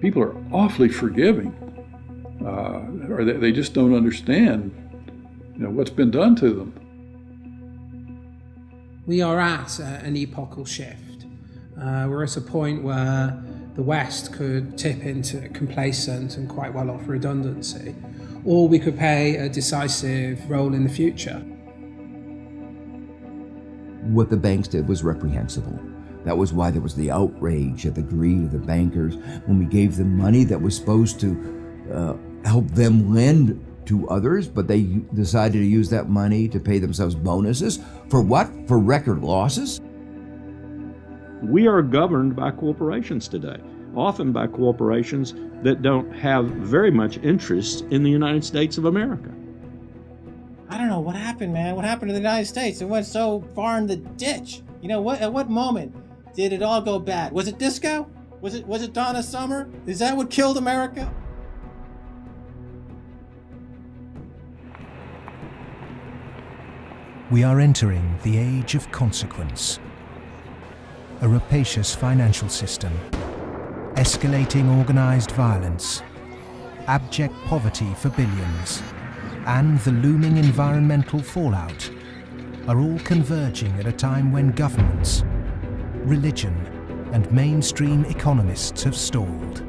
people are awfully forgiving, or they just don't understand, what's been done to them. We are at an epochal shift. We're at a point where the West could tip into complacent and quite well-off redundancy, or we could play a decisive role in the future. What the banks did was reprehensible. That was why there was the outrage at the greed of the bankers when we gave them money that was supposed to help them lend to others, but they decided to use that money to pay themselves bonuses. For what? For record losses? We are governed by corporations today, often by corporations that don't have very much interest in the United States of America. I don't know what happened, man. What happened to the United States? It went so far in the ditch. At what moment did it all go bad? Was it disco? Was it Donna Summer? Is that what killed America? We are entering the age of consequence. A rapacious financial system, escalating organized violence, abject poverty for billions, and the looming environmental fallout are all converging at a time when governments, religion, and mainstream economists have stalled.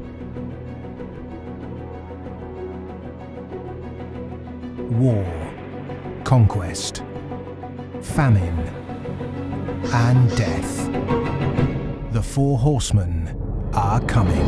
War, conquest, famine, and death. The four horsemen are coming.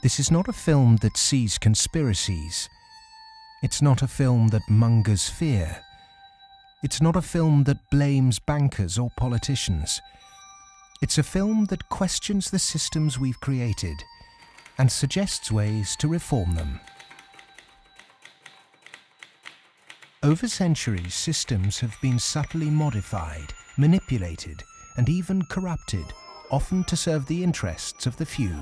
This is not a film that sees conspiracies. It's not a film that mongers fear. It's not a film that blames bankers or politicians. It's a film that questions the systems we've created and suggests ways to reform them. Over centuries, systems have been subtly modified, manipulated, and even corrupted, often to serve the interests of the few.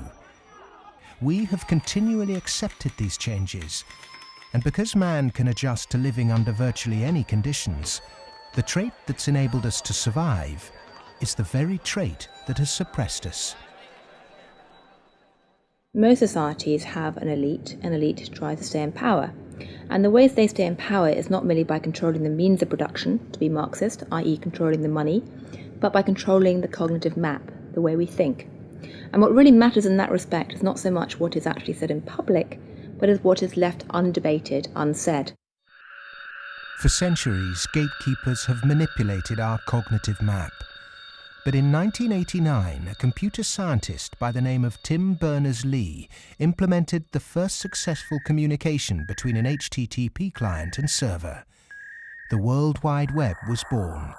We have continually accepted these changes, and because man can adjust to living under virtually any conditions, the trait that's enabled us to survive is the very trait that has suppressed us. Most societies have an elite tries to stay in power. And the ways they stay in power is not merely by controlling the means of production, to be Marxist, i.e. controlling the money, but by controlling the cognitive map, the way we think. And what really matters in that respect is not so much what is actually said in public, but is what is left undebated, unsaid. For centuries, gatekeepers have manipulated our cognitive map. But in 1989, a computer scientist by the name of Tim Berners-Lee implemented the first successful communication between an HTTP client and server. The World Wide Web was born.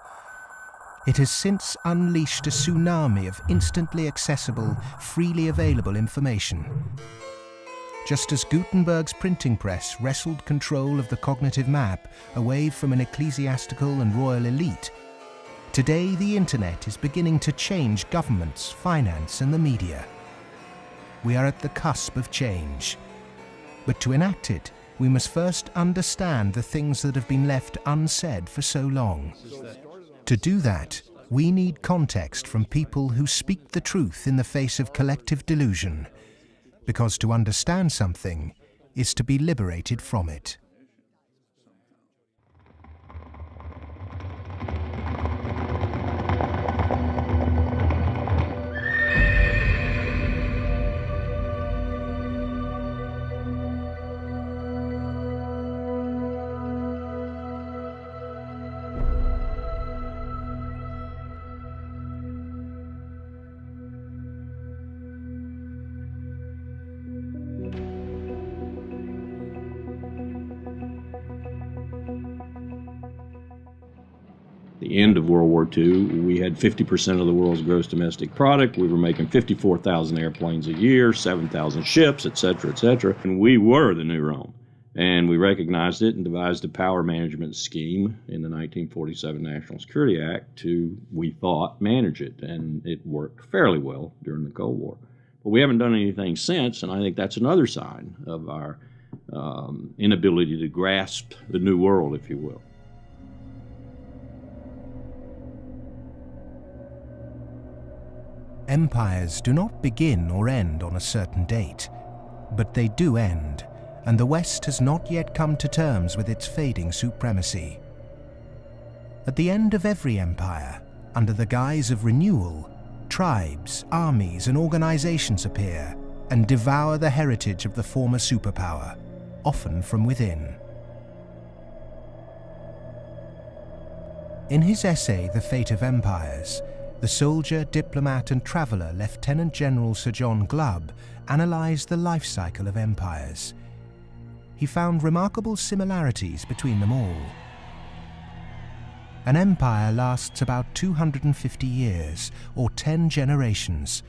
It has since unleashed a tsunami of instantly accessible, freely available information. Just as Gutenberg's printing press wrestled control of the cognitive map away from an ecclesiastical and royal elite, today the internet is beginning to change governments, finance, and the media. We are at the cusp of change. But to enact it, we must first understand the things that have been left unsaid for so long. To do that, we need context from people who speak the truth in the face of collective delusion. Because to understand something, is to be liberated from it. The end of World War II, we had 50% of the world's gross domestic product. We were making 54,000 airplanes a year, 7,000 ships, et cetera, and we were the new Rome. And we recognized it and devised a power management scheme in the 1947 National Security Act to, we thought, manage it. And it worked fairly well during the Cold War. But we haven't done anything since, and I think that's another sign of our inability to grasp the new world, if you will. Empires do not begin or end on a certain date, but they do end, and the West has not yet come to terms with its fading supremacy. At the end of every empire, under the guise of renewal, tribes, armies, and organizations appear and devour the heritage of the former superpower, often from within. In his essay, The Fate of Empires, the soldier, diplomat, and traveller Lieutenant General Sir John Glubb analysed the life cycle of empires. He found remarkable similarities between them all. An empire lasts about 250 years, or 10 generations,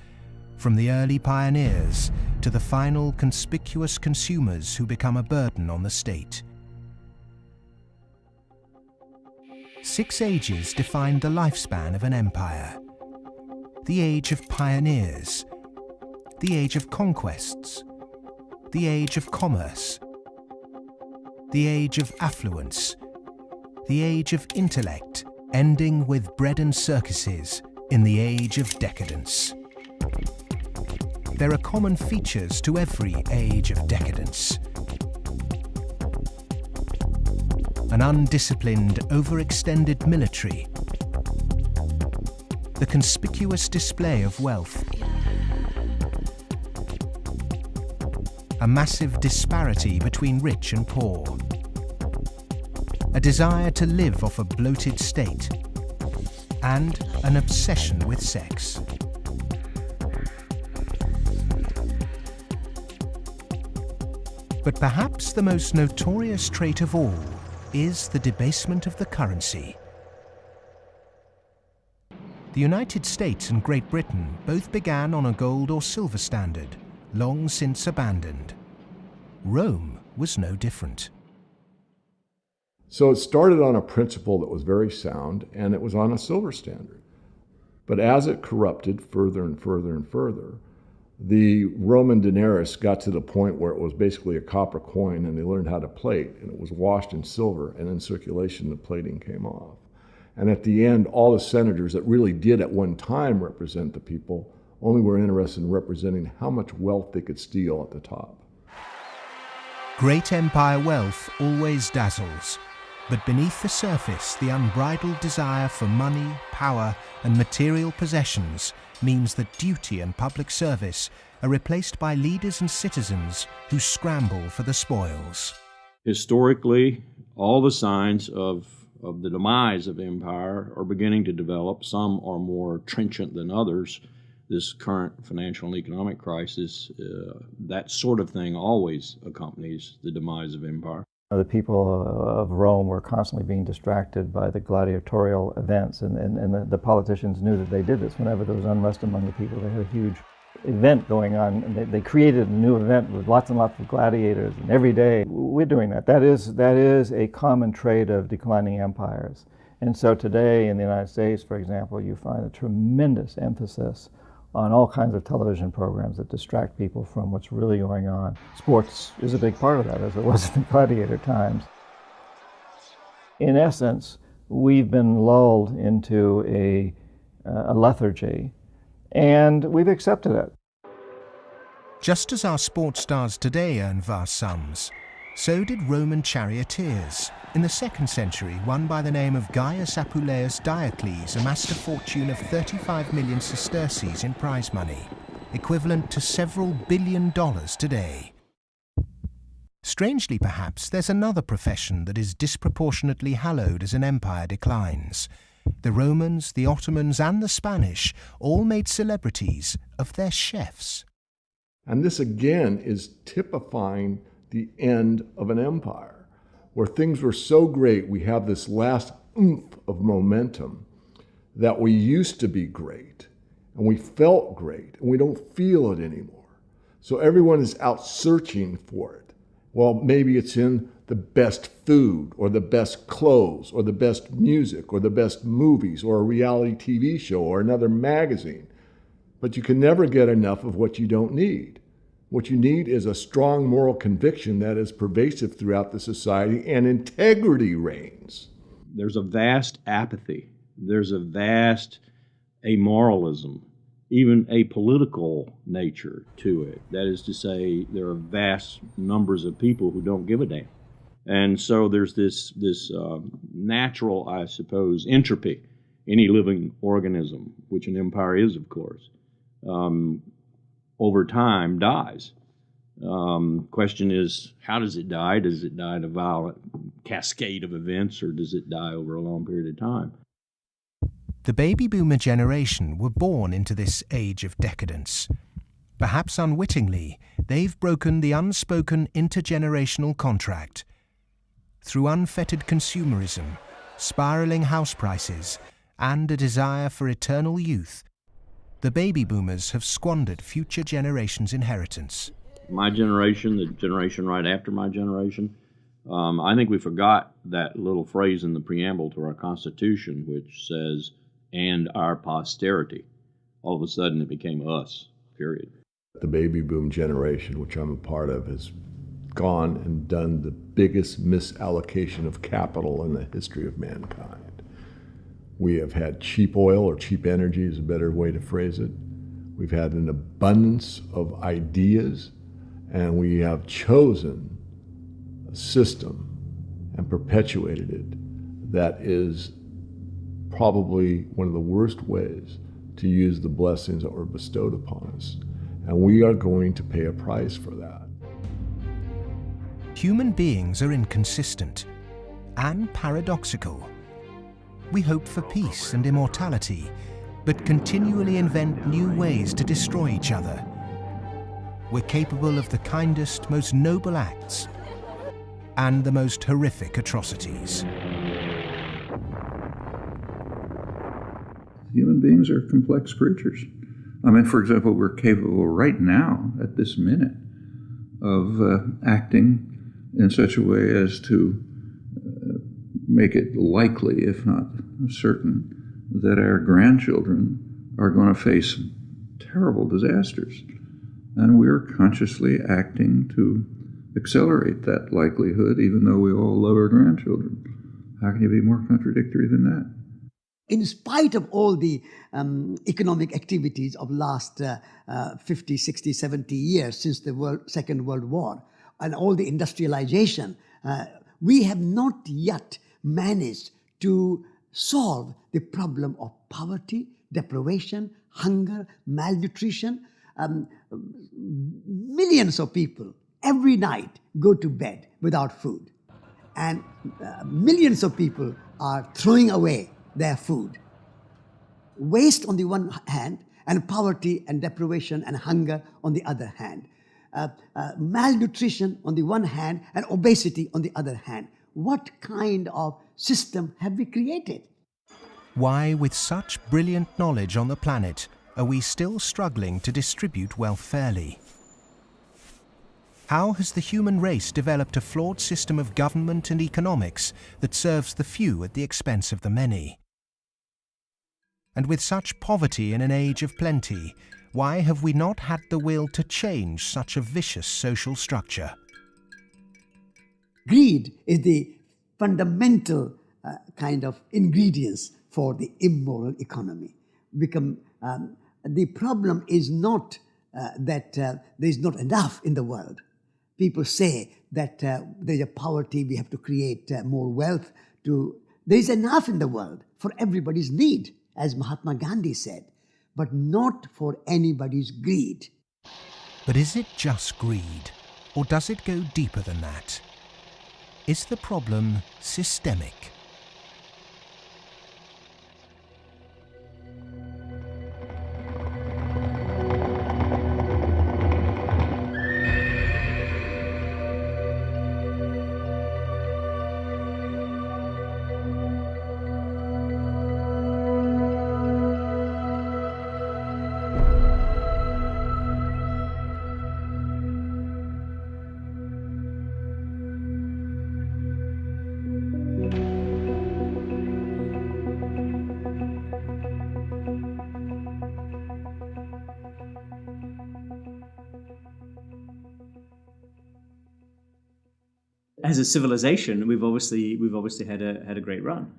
from the early pioneers to the final conspicuous consumers who become a burden on the state. 6 ages defined the lifespan of an empire. The age of pioneers, the age of conquests, the age of commerce, the age of affluence, the age of intellect, ending with bread and circuses in the age of decadence. There are common features to every age of decadence. An undisciplined, overextended military, the conspicuous display of wealth, a massive disparity between rich and poor, a desire to live off a bloated state, and an obsession with sex. But perhaps the most notorious trait of all is the debasement of the currency. The United States and Great Britain both began on a gold or silver standard, long since abandoned. Rome was no different. So it started on a principle that was very sound, and it was on a silver standard. But as it corrupted further and further and further, the Roman denarius got to the point where it was basically a copper coin, and they learned how to plate, and it was washed in silver, and in circulation the plating came off. And at the end, all the senators that really did at one time represent the people only were interested in representing how much wealth they could steal at the top. Great empire wealth always dazzles, but beneath the surface, the unbridled desire for money, power, and material possessions means that duty and public service are replaced by leaders and citizens who scramble for the spoils. Historically, all the signs of the demise of empire are beginning to develop. Some are more trenchant than others. This current financial and economic crisis, that sort of thing always accompanies the demise of empire. The people of Rome were constantly being distracted by the gladiatorial events, and the politicians knew that they did this. Whenever there was unrest among the people, they had a huge event going on, and they created a new event with lots and lots of gladiators, and every day we're doing that. That is a common trait of declining empires. And so today in the United States, for example, you find a tremendous emphasis on all kinds of television programs that distract people from what's really going on. Sports is a big part of that, as it was in the gladiator times. In essence, we've been lulled into a lethargy, and we've accepted it. Just as our sports stars today earn vast sums, so did Roman charioteers. In the 2nd century, one by the name of Gaius Apuleius Diocles amassed a fortune of 35 million sesterces in prize money, equivalent to several $1 billion today. Strangely, perhaps, there's another profession that is disproportionately hallowed as an empire declines. The Romans, the Ottomans, and the Spanish all made celebrities of their chefs. And this again is typifying the end of an empire, where things were so great, we have this last oomph of momentum that we used to be great, and we felt great, and we don't feel it anymore. So everyone is out searching for it. Well, maybe it's in the best food, or the best clothes, or the best music, or the best movies, or a reality TV show, or another magazine. But you can never get enough of what you don't need. What you need is a strong moral conviction that is pervasive throughout the society, and integrity reigns. There's a vast apathy. There's a vast amoralism, even a political nature to it. That is to say, there are vast numbers of people who don't give a damn. And so there's this natural, I suppose, entropy. Any living organism, which an empire is, of course, over time dies. Question is, how does it die? Does it die in a violent cascade of events, or does it die over a long period of time? The baby boomer generation were born into this age of decadence. Perhaps unwittingly, they've broken the unspoken intergenerational contract. Through unfettered consumerism, spiraling house prices, and a desire for eternal youth, the baby boomers have squandered future generations' inheritance. My generation, the generation right after my generation, I think we forgot that little phrase in the preamble to our Constitution, which says, and our posterity. All of a sudden it became us, period. The baby boom generation, which I'm a part of, has gone and done the biggest misallocation of capital in the history of mankind. We have had cheap oil, or cheap energy is a better way to phrase it. We've had an abundance of ideas, and we have chosen a system and perpetuated it that is probably one of the worst ways to use the blessings that were bestowed upon us. And we are going to pay a price for that. Human beings are inconsistent and paradoxical. We hope for peace and immortality, but continually invent new ways to destroy each other. We're capable of the kindest, most noble acts and the most horrific atrocities. Human beings are complex creatures. I mean, for example, we're capable right now, at this minute, of acting in such a way as to make it likely, if not certain, that our grandchildren are going to face terrible disasters. And we're consciously acting to accelerate that likelihood, even though we all love our grandchildren. How can you be more contradictory than that? In spite of all the economic activities of last 50, 60, 70 years since the Second World War, and all the industrialization, we have not yet managed to solve the problem of poverty, deprivation, hunger, malnutrition. Millions of people every night go to bed without food, and millions of people are throwing away their food. Waste on the one hand, and poverty and deprivation and hunger on the other hand. Malnutrition on the one hand, and obesity on the other hand. What kind of system have we created? Why, with such brilliant knowledge on the planet, are we still struggling to distribute wealth fairly? How has the human race developed a flawed system of government and economics that serves the few at the expense of the many? And with such poverty in an age of plenty, why have we not had the will to change such a vicious social structure? Greed is the fundamental kind of ingredients for the immoral economy. The problem is not that there's not enough in the world. People say that there's a poverty, we have to create more wealth. There's enough in the world for everybody's need, as Mahatma Gandhi said, but not for anybody's greed. But is it just greed, or does it go deeper than that? Is the problem systemic? As a civilization, we've obviously had a great run.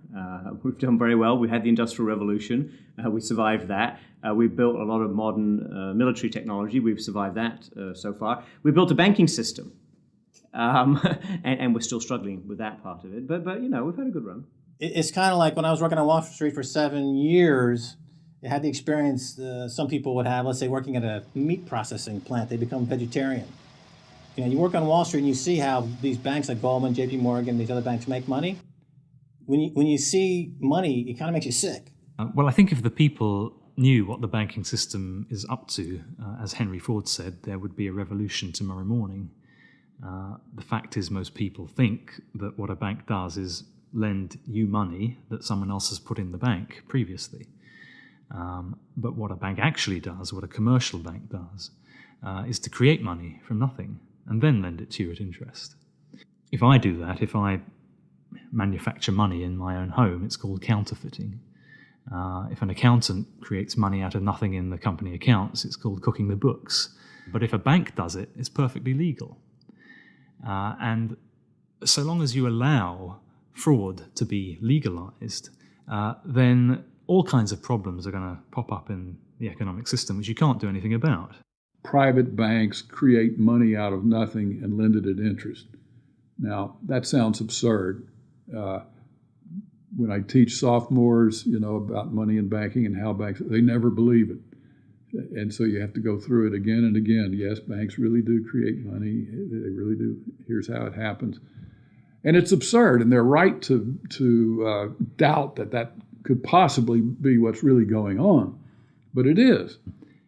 We've done very well. We had the Industrial Revolution. We survived that. We built a lot of modern military technology. We've survived that so far. We built a banking system, and we're still struggling with that part of it. But we've had a good run. It's kind of like when I was working on Wall Street for 7 years. I had the experience some people would have. Let's say working at a meat processing plant, they become vegetarian. You work on Wall Street and you see how these banks like Goldman, J.P. Morgan, these other banks make money. When you see money, it kind of makes you sick. Well, I think if the people knew what the banking system is up to, as Henry Ford said, there would be a revolution tomorrow morning. The fact is, most people think that what a bank does is lend you money that someone else has put in the bank previously. But what a bank actually does, what a commercial bank does, is to create money from nothing and then lend it to you at interest. If I do that, if I manufacture money in my own home, it's called counterfeiting. If an accountant creates money out of nothing in the company accounts, it's called cooking the books. But if a bank does it, it's perfectly legal. And so long as you allow fraud to be legalized, then all kinds of problems are going to pop up in the economic system, which you can't do anything about. Private banks create money out of nothing and lend it at interest. Now, that sounds absurd. When I teach sophomores, about money and banking and how banks, they never believe it. And so you have to go through it again and again. Yes, banks really do create money. They really do. Here's how it happens. And it's absurd, and they're right to doubt that could possibly be what's really going on. But it is.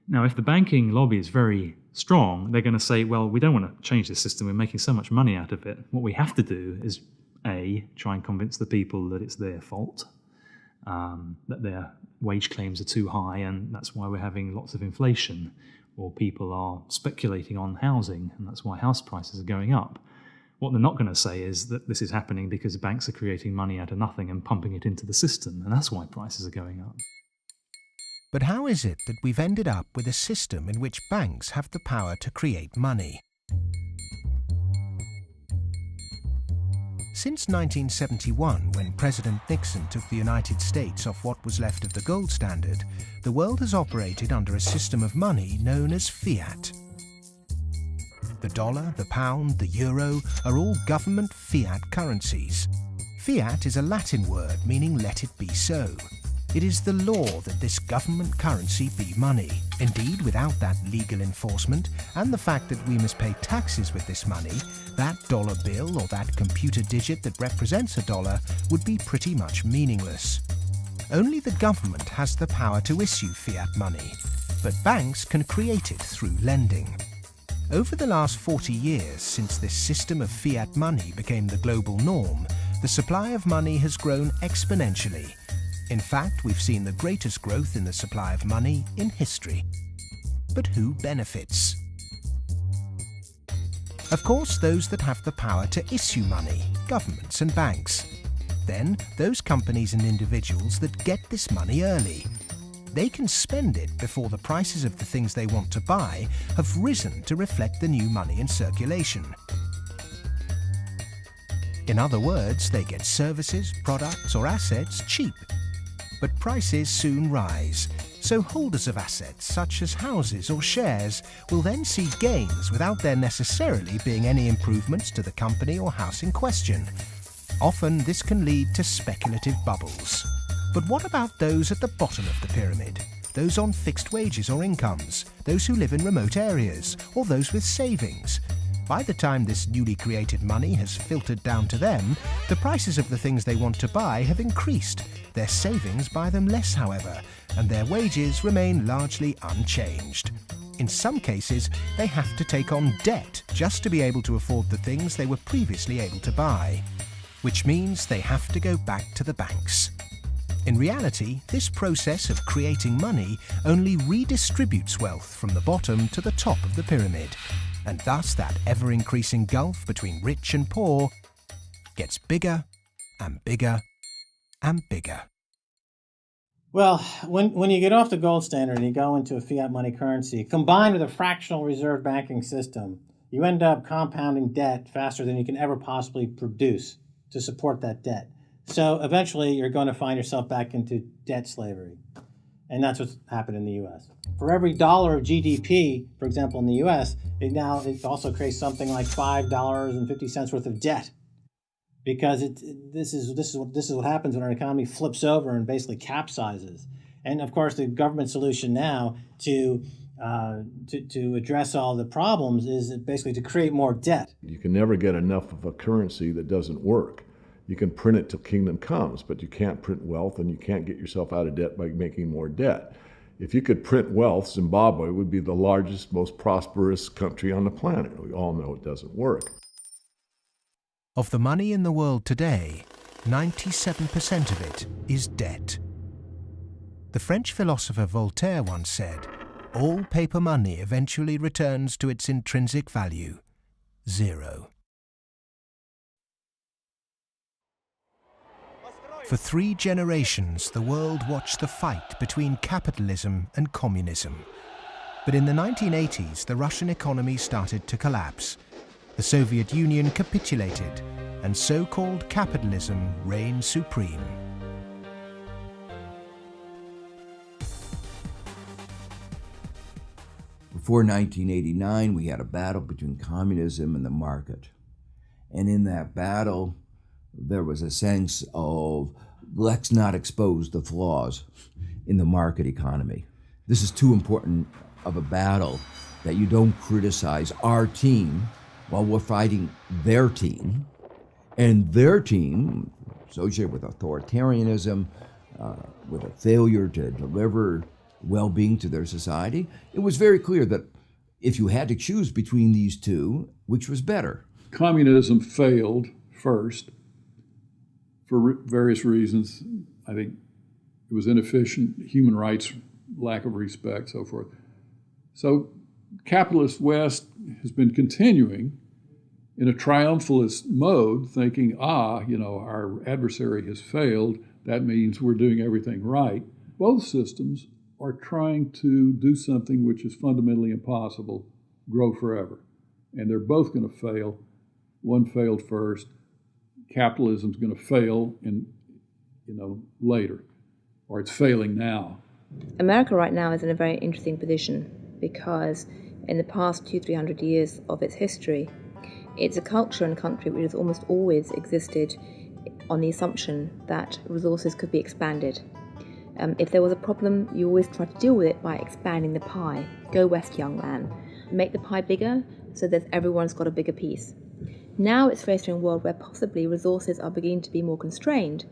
Now, if the banking lobby is very strong, they're going to say, well, we don't want to change the system. We're making so much money out of it. What we have to do is, A, try and convince the people that it's their fault, that their wage claims are too high, and that's why we're having lots of inflation, or people are speculating on housing, and that's why house prices are going up. What they're not going to say is that this is happening because banks are creating money out of nothing and pumping it into the system, and that's why prices are going up. But how is it that we've ended up with a system in which banks have the power to create money? Since 1971, when President Nixon took the United States off what was left of the gold standard, the world has operated under a system of money known as fiat. The dollar, the pound, the euro are all government fiat currencies. Fiat is a Latin word meaning let it be so. It is the law that this government currency be money. Indeed, without that legal enforcement and the fact that we must pay taxes with this money, that dollar bill or that computer digit that represents a dollar would be pretty much meaningless. Only the government has the power to issue fiat money, but banks can create it through lending. Over the last 40 years, since this system of fiat money became the global norm, the supply of money has grown exponentially. In fact, we've seen the greatest growth in the supply of money in history. But who benefits? Of course, those that have the power to issue money, governments and banks. Then, those companies and individuals that get this money early. They can spend it before the prices of the things they want to buy have risen to reflect the new money in circulation. In other words, they get services, products or assets cheap. But prices soon rise, So holders of assets such as houses or shares will then see gains without there necessarily being any improvements to the company or house in question. Often this can lead to speculative bubbles. But what about those at the bottom of the pyramid? Those on fixed wages or incomes, those who live in remote areas, or those with savings? By the time this newly created money has filtered down to them, the prices of the things they want to buy have increased. Their savings buy them less, however, and their wages remain largely unchanged. In some cases, they have to take on debt just to be able to afford the things they were previously able to buy, which means they have to go back to the banks. In reality, this process of creating money only redistributes wealth from the bottom to the top of the pyramid, and thus that ever-increasing gulf between rich and poor gets bigger and bigger and bigger. Well, when you get off the gold standard and you go into a fiat money currency, combined with a fractional reserve banking system, you end up compounding debt faster than you can ever possibly produce to support that debt. So eventually you're going to find yourself back into debt slavery. And that's what's happened in the U.S. For every dollar of GDP, for example, in the U.S., it also creates something like $5.50 worth of debt. Because this is what happens when our economy flips over and basically capsizes. And of course, the government solution now to address all the problems is basically to create more debt. You can never get enough of a currency that doesn't work. You can print it till kingdom comes, but you can't print wealth, and you can't get yourself out of debt by making more debt. If you could print wealth, Zimbabwe would be the largest, most prosperous country on the planet. We all know it doesn't work. Of the money in the world today, 97% of it is debt. The French philosopher Voltaire once said, "All paper money eventually returns to its intrinsic value, zero." For 3 generations, the world watched the fight between capitalism and communism. But in the 1980s, the Russian economy started to collapse. The Soviet Union capitulated, and so-called capitalism reigned supreme. Before 1989, we had a battle between communism and the market. And in that battle, there was a sense of, let's not expose the flaws in the market economy. This is too important of a battle that you don't criticize our team while we're fighting their team. And their team, associated with authoritarianism, with a failure to deliver well-being to their society, it was very clear that if you had to choose between these two, which was better? Communism failed first for various reasons. I think it was inefficient, human rights, lack of respect, so forth. So capitalist West has been continuing in a triumphalist mode, thinking, our adversary has failed. That means we're doing everything right. Both systems are trying to do something which is fundamentally impossible, grow forever. And they're both going to fail. One failed first. Capitalism's going to fail later, or it's failing now. America right now is in a very interesting position because in the past 200-300 years of its history, it's a culture and a country which has almost always existed on the assumption that resources could be expanded. If there was a problem, you always try to deal with it by expanding the pie. Go west, young man. Make the pie bigger so that everyone's got a bigger piece. Now it's faced in a world where possibly resources are beginning to be more constrained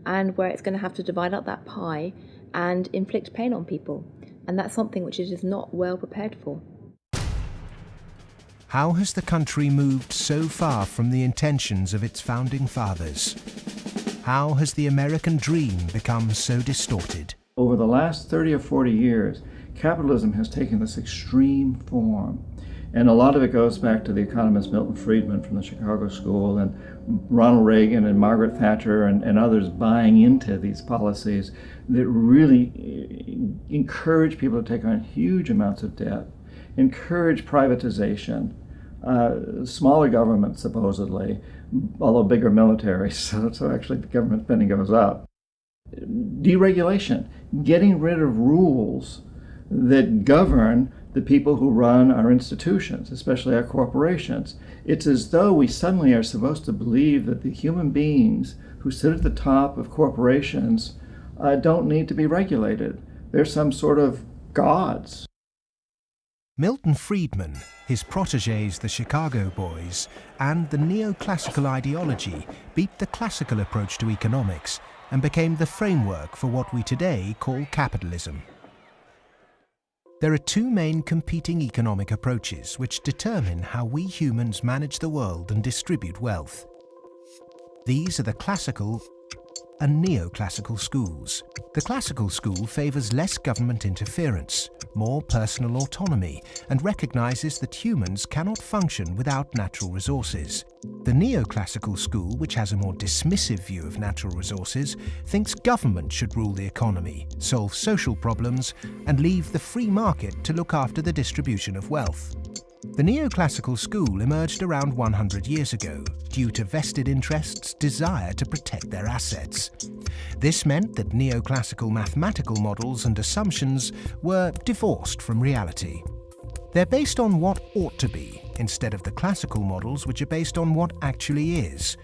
and where it's going to have to divide up that pie and inflict pain on people. And that's something which it is not well prepared for. How has the country moved so far from the intentions of its founding fathers? How has the American dream become so distorted? Over the last 30 or 40 years, capitalism has taken this extreme form. And a lot of it goes back to the economist Milton Friedman from the Chicago School and Ronald Reagan and Margaret Thatcher and others buying into these policies that really encourage people to take on huge amounts of debt, encourage privatization, smaller government supposedly, although bigger military, so actually the government spending goes up. deregulation, getting rid of rules that govern the people who run our institutions, especially our corporations. It's as though we suddenly are supposed to believe that the human beings who sit at the top of corporations don't need to be regulated. They're some sort of gods. Milton Friedman, his protégés the Chicago Boys, and the neoclassical ideology beat the classical approach to economics and became the framework for what we today call capitalism. There are two main competing economic approaches which determine how we humans manage the world and distribute wealth. These are the classical and neoclassical schools. The classical school favours less government interference, more personal autonomy, and recognises that humans cannot function without natural resources. The neoclassical school, which has a more dismissive view of natural resources, thinks government should rule the economy, solve social problems, and leave the free market to look after the distribution of wealth. The neoclassical school emerged around 100 years ago due to vested interests' desire to protect their assets. This meant that neoclassical mathematical models and assumptions were divorced from reality. They're based on what ought to be, instead of the classical models which are based on what actually is.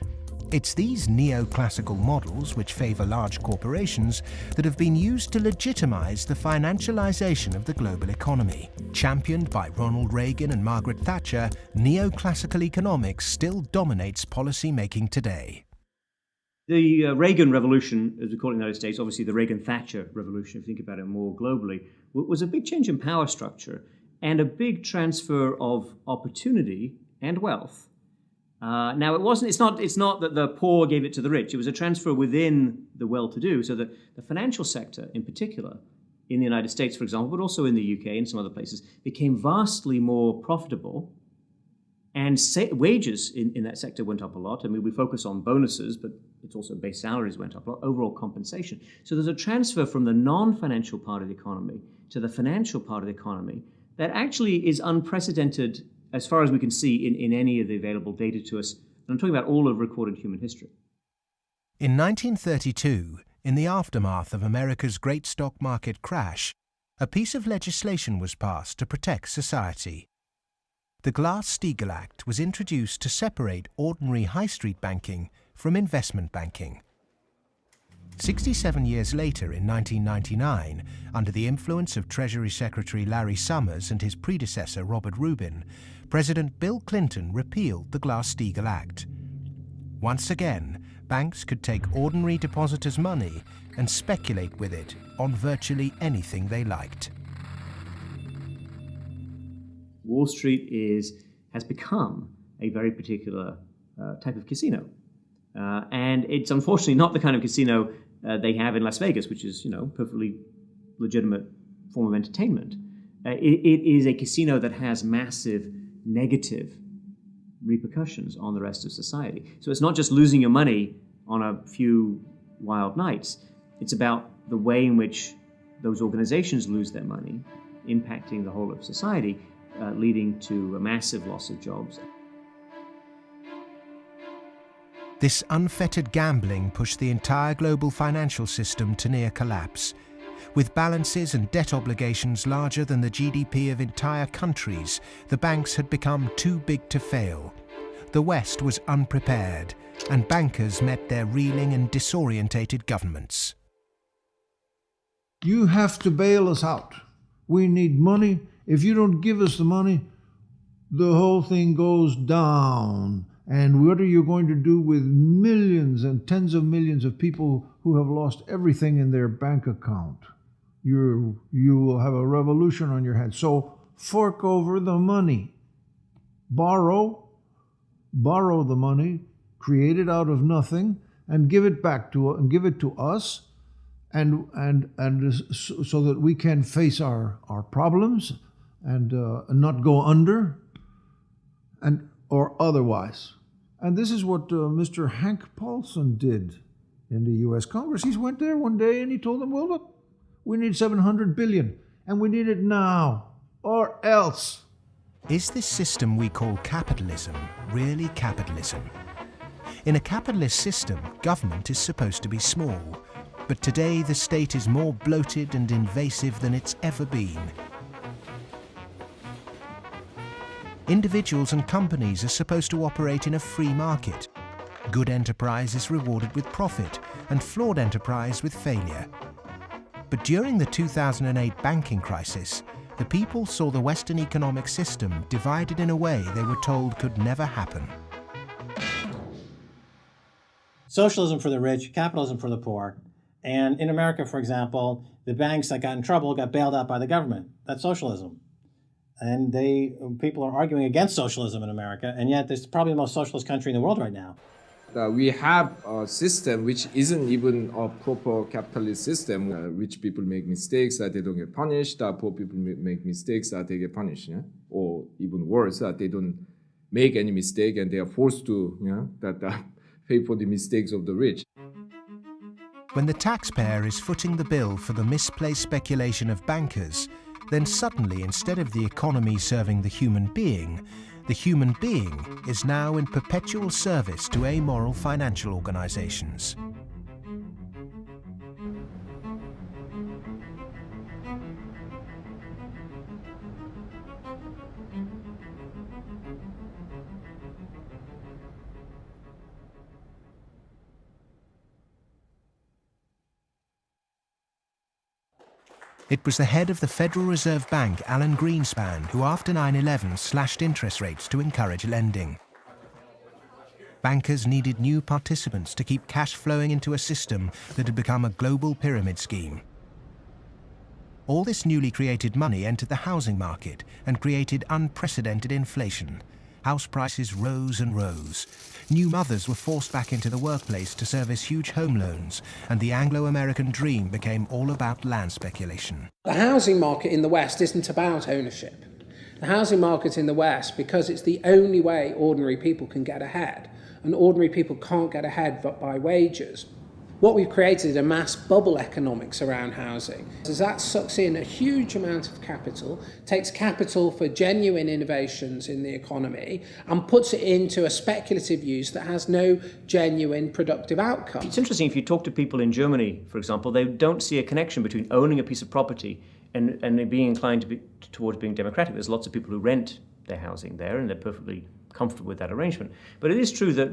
It's these neoclassical models, which favour large corporations, that have been used to legitimise the financialisation of the global economy. Championed by Ronald Reagan and Margaret Thatcher, neoclassical economics still dominates policy-making today. The Reagan Revolution, as we call it in the United States, obviously the Reagan-Thatcher Revolution, if you think about it more globally, was a big change in power structure and a big transfer of opportunity and wealth. Now, it's not that the poor gave it to the rich. It was a transfer within the well-to-do, so that the financial sector in particular, in the United States, for example, but also in the UK and some other places, became vastly more profitable, and wages in that sector went up a lot. I mean, we focus on bonuses, but it's also base salaries went up a lot, overall compensation. So there's a transfer from the non-financial part of the economy to the financial part of the economy that actually is unprecedented as far as we can see in any of the available data to us. And I'm talking about all of recorded human history. In 1932, in the aftermath of America's great stock market crash, a piece of legislation was passed to protect society. The Glass-Steagall Act was introduced to separate ordinary high street banking from investment banking. 67 years later, in 1999, under the influence of Treasury Secretary Larry Summers and his predecessor Robert Rubin, President Bill Clinton repealed the Glass-Steagall Act. Once again, banks could take ordinary depositors' money and speculate with it on virtually anything they liked. Wall Street has become a very particular type of casino. And it's unfortunately not the kind of casino they have in Las Vegas, which is, perfectly legitimate form of entertainment. It is a casino that has massive negative repercussions on the rest of society. So it's not just losing your money on a few wild nights. It's about the way in which those organizations lose their money, impacting the whole of society, leading to a massive loss of jobs. This unfettered gambling pushed the entire global financial system to near collapse. With balances and debt obligations larger than the GDP of entire countries, the banks had become too big to fail. The West was unprepared, and bankers met their reeling and disorientated governments. You have to bail us out. We need money. If you don't give us the money, the whole thing goes down. And what are you going to do with millions and tens of millions of people who have lost everything in their bank account? You will have a revolution on your hands. So fork over the money. Borrow the money, create it out of nothing, and give it back to us, and so that we can face our problems and not go under, or otherwise. And this is what Mr. Hank Paulson did in the U.S. Congress. He went there one day and he told them, well, look, we need $700 billion, and we need it now, or else. Is this system we call capitalism really capitalism? In a capitalist system, government is supposed to be small. But today the state is more bloated and invasive than it's ever been. Individuals and companies are supposed to operate in a free market. Good enterprise is rewarded with profit, and flawed enterprise with failure. But during the 2008 banking crisis, the people saw the Western economic system divided in a way they were told could never happen. Socialism for the rich, capitalism for the poor. And in America, for example, the banks that got in trouble got bailed out by the government. That's socialism. And people are arguing against socialism in America, and yet it's probably the most socialist country in the world right now. We have a system which isn't even a proper capitalist system. Rich people make mistakes that they don't get punished. Poor people make mistakes that they get punished. Yeah? Or even worse, that they don't make any mistake and they are forced to pay for the mistakes of the rich. When the taxpayer is footing the bill for the misplaced speculation of bankers, then suddenly, instead of the economy serving the human being is now in perpetual service to amoral financial organizations. It was the head of the Federal Reserve Bank, Alan Greenspan, who after 9/11 slashed interest rates to encourage lending. Bankers needed new participants to keep cash flowing into a system that had become a global pyramid scheme. All this newly created money entered the housing market and created unprecedented inflation. House prices rose and rose. New mothers were forced back into the workplace to service huge home loans, and the Anglo-American dream became all about land speculation. The housing market in the West isn't about ownership. The housing market in the West, because it's the only way ordinary people can get ahead, and ordinary people can't get ahead but by wages. What we've created is a mass bubble economics around housing. As that sucks in a huge amount of capital, takes capital for genuine innovations in the economy, and puts it into a speculative use that has no genuine productive outcome. It's interesting, if you talk to people in Germany, for example, they don't see a connection between owning a piece of property and being inclined towards being democratic. There's lots of people who rent their housing there, and they're perfectly comfortable with that arrangement. But it is true that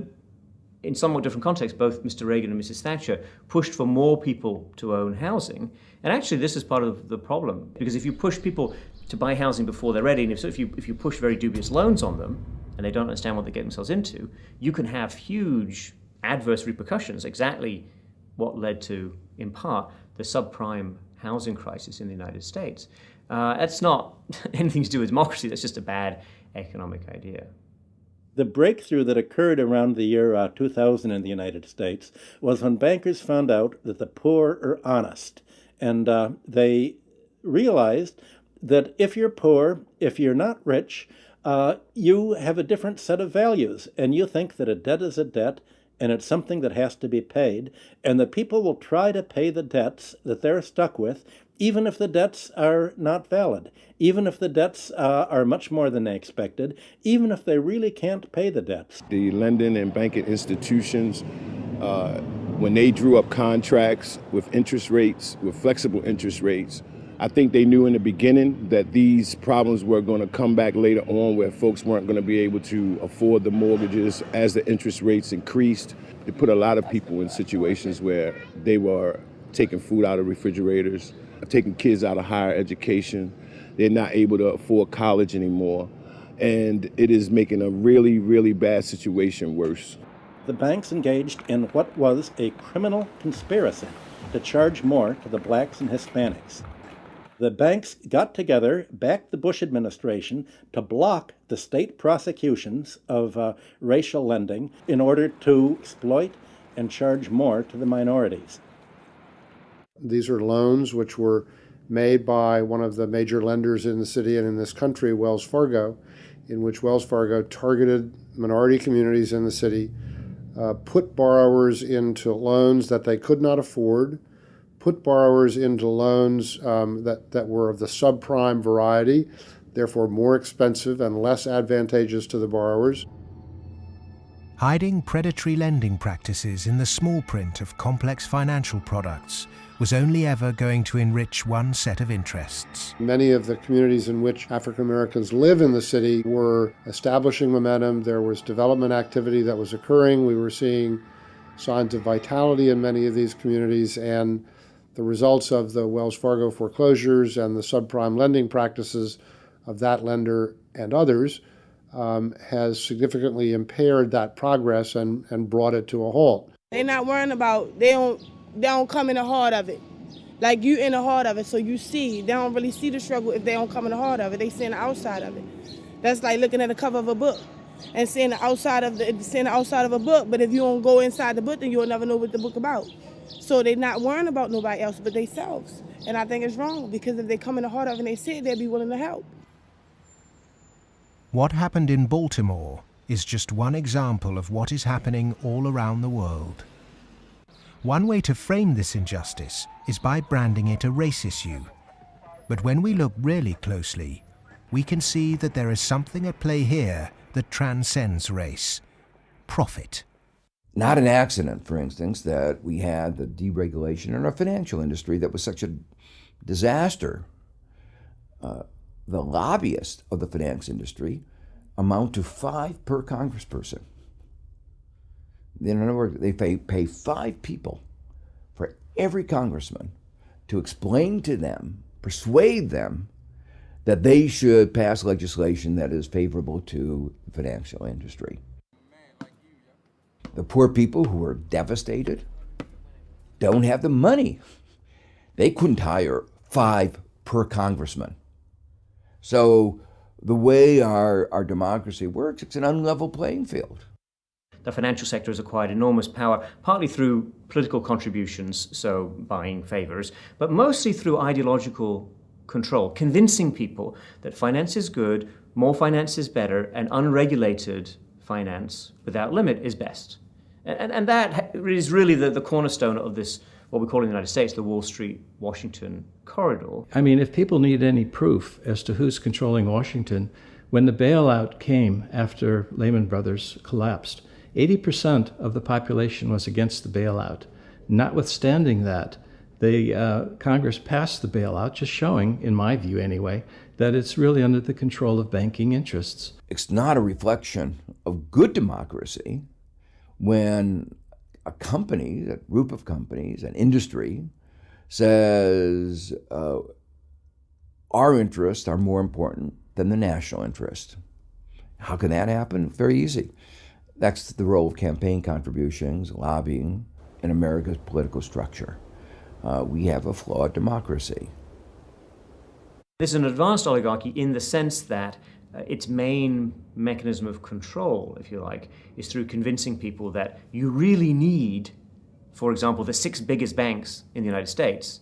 in somewhat different contexts, both Mr. Reagan and Mrs. Thatcher pushed for more people to own housing. And actually, this is part of the problem, because if you push people to buy housing before they're ready, and if you push very dubious loans on them, and they don't understand what they get themselves into, you can have huge adverse repercussions, exactly what led to, in part, the subprime housing crisis in the United States. That's not anything to do with democracy, that's just a bad economic idea. The breakthrough that occurred around the year 2000 in the United States was when bankers found out that the poor are honest. And they realized that if you're poor, if you're not rich, you have a different set of values. And you think that a debt is a debt, and it's something that has to be paid. And that people will try to pay the debts that they're stuck with, even if the debts are not valid, even if the debts are much more than they expected, even if they really can't pay the debts. The lending and banking institutions, when they drew up contracts with interest rates, with flexible interest rates, I think they knew in the beginning that these problems were going to come back later on, where folks weren't going to be able to afford the mortgages as the interest rates increased. It put a lot of people in situations where they were taking food out of refrigerators, taking kids out of higher education. They're not able to afford college anymore. And it is making a really, really bad situation worse. The banks engaged in what was a criminal conspiracy to charge more to the blacks and Hispanics. The banks got together, backed the Bush administration to block the state prosecutions of racial lending in order to exploit and charge more to the minorities. These are loans which were made by one of the major lenders in the city and in this country, Wells Fargo, in which Wells Fargo targeted minority communities in the city, put borrowers into loans that they could not afford, put borrowers into loans that were of the subprime variety, therefore more expensive and less advantageous to the borrowers. Hiding predatory lending practices in the small print of complex financial products was only ever going to enrich one set of interests. Many of the communities in which African Americans live in the city were establishing momentum. There was development activity that was occurring. We were seeing signs of vitality in many of these communities, and the results of the Wells Fargo foreclosures and the subprime lending practices of that lender and others has significantly impaired that progress and brought it to a halt. They're not worrying about, they don't come in the heart of it. Like you in the heart of it, so you see. They don't really see the struggle if they don't come in the heart of it. They see the outside of it. That's like looking at the cover of a book and seeing the outside of a book, but if you don't go inside the book, then you'll never know what the book about. So they're not worrying about nobody else but themselves. And I think it's wrong, because if they come in the heart of it and they see it, they'll be willing to help. What happened in Baltimore is just one example of what is happening all around the world. One way to frame this injustice is by branding it a race issue. But when we look really closely, we can see that there is something at play here that transcends race: profit. Not an accident, for instance, that we had the deregulation in our financial industry that was such a disaster. The lobbyists of the finance industry amount to 5 per congressperson. In other words, they pay 5 people for every congressman to explain to them, persuade them, that they should pass legislation that is favorable to the financial industry. The poor people who are devastated don't have the money. They couldn't hire 5 per congressman. So the way our democracy works, it's an unlevel playing field. The financial sector has acquired enormous power, partly through political contributions, so buying favors, but mostly through ideological control, convincing people that finance is good, more finance is better, and unregulated finance without limit is best. And that is really the cornerstone of this, what we call in the United States, the Wall Street-Washington corridor. I mean, if people need any proof as to who's controlling Washington, when the bailout came after Lehman Brothers collapsed, 80% of the population was against the bailout. Notwithstanding that, the Congress passed the bailout, just showing, in my view anyway, that it's really under the control of banking interests. It's not a reflection of good democracy when a company, a group of companies, an industry, says our interests are more important than the national interest. How can that happen? Very easy. That's the role of campaign contributions, lobbying, in America's political structure. We have a flawed democracy. This is an advanced oligarchy in the sense that its main mechanism of control, if you like, is through convincing people that you really need, for example, the 6 biggest banks in the United States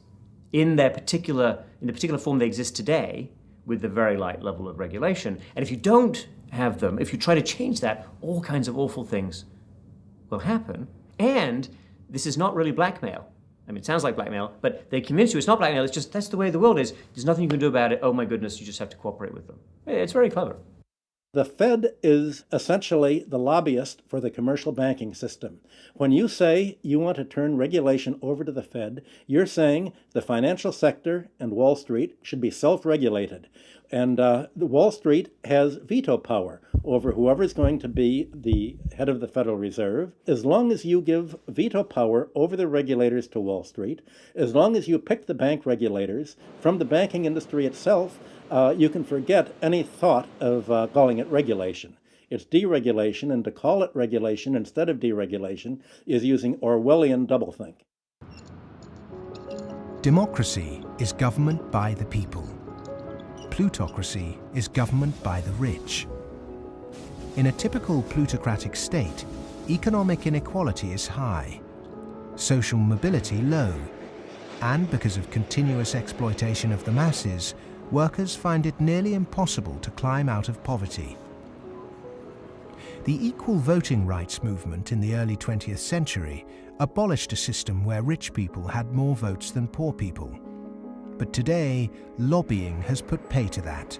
in the particular form they exist today, with the very light level of regulation. And if you don't have them, if you try to change that, all kinds of awful things will happen. And this is not really blackmail. I mean, it sounds like blackmail, but they convince you it's not blackmail, it's just that's the way the world is. There's nothing you can do about it. Oh my goodness, you just have to cooperate with them. It's very clever. The Fed is essentially the lobbyist for the commercial banking system. When you say you want to turn regulation over to the Fed, you're saying the financial sector and Wall Street should be self-regulated. And Wall Street has veto power over whoever is going to be the head of the Federal Reserve. As long as you give veto power over the regulators to Wall Street, as long as you pick the bank regulators from the banking industry itself, you can forget any thought of calling it regulation. It's deregulation, and to call it regulation instead of deregulation is using Orwellian doublethink. Democracy is government by the people. Plutocracy is government by the rich. In a typical plutocratic state, economic inequality is high, social mobility low, and because of continuous exploitation of the masses, workers find it nearly impossible to climb out of poverty. The equal voting rights movement in the early 20th century abolished a system where rich people had more votes than poor people. But today, lobbying has put pay to that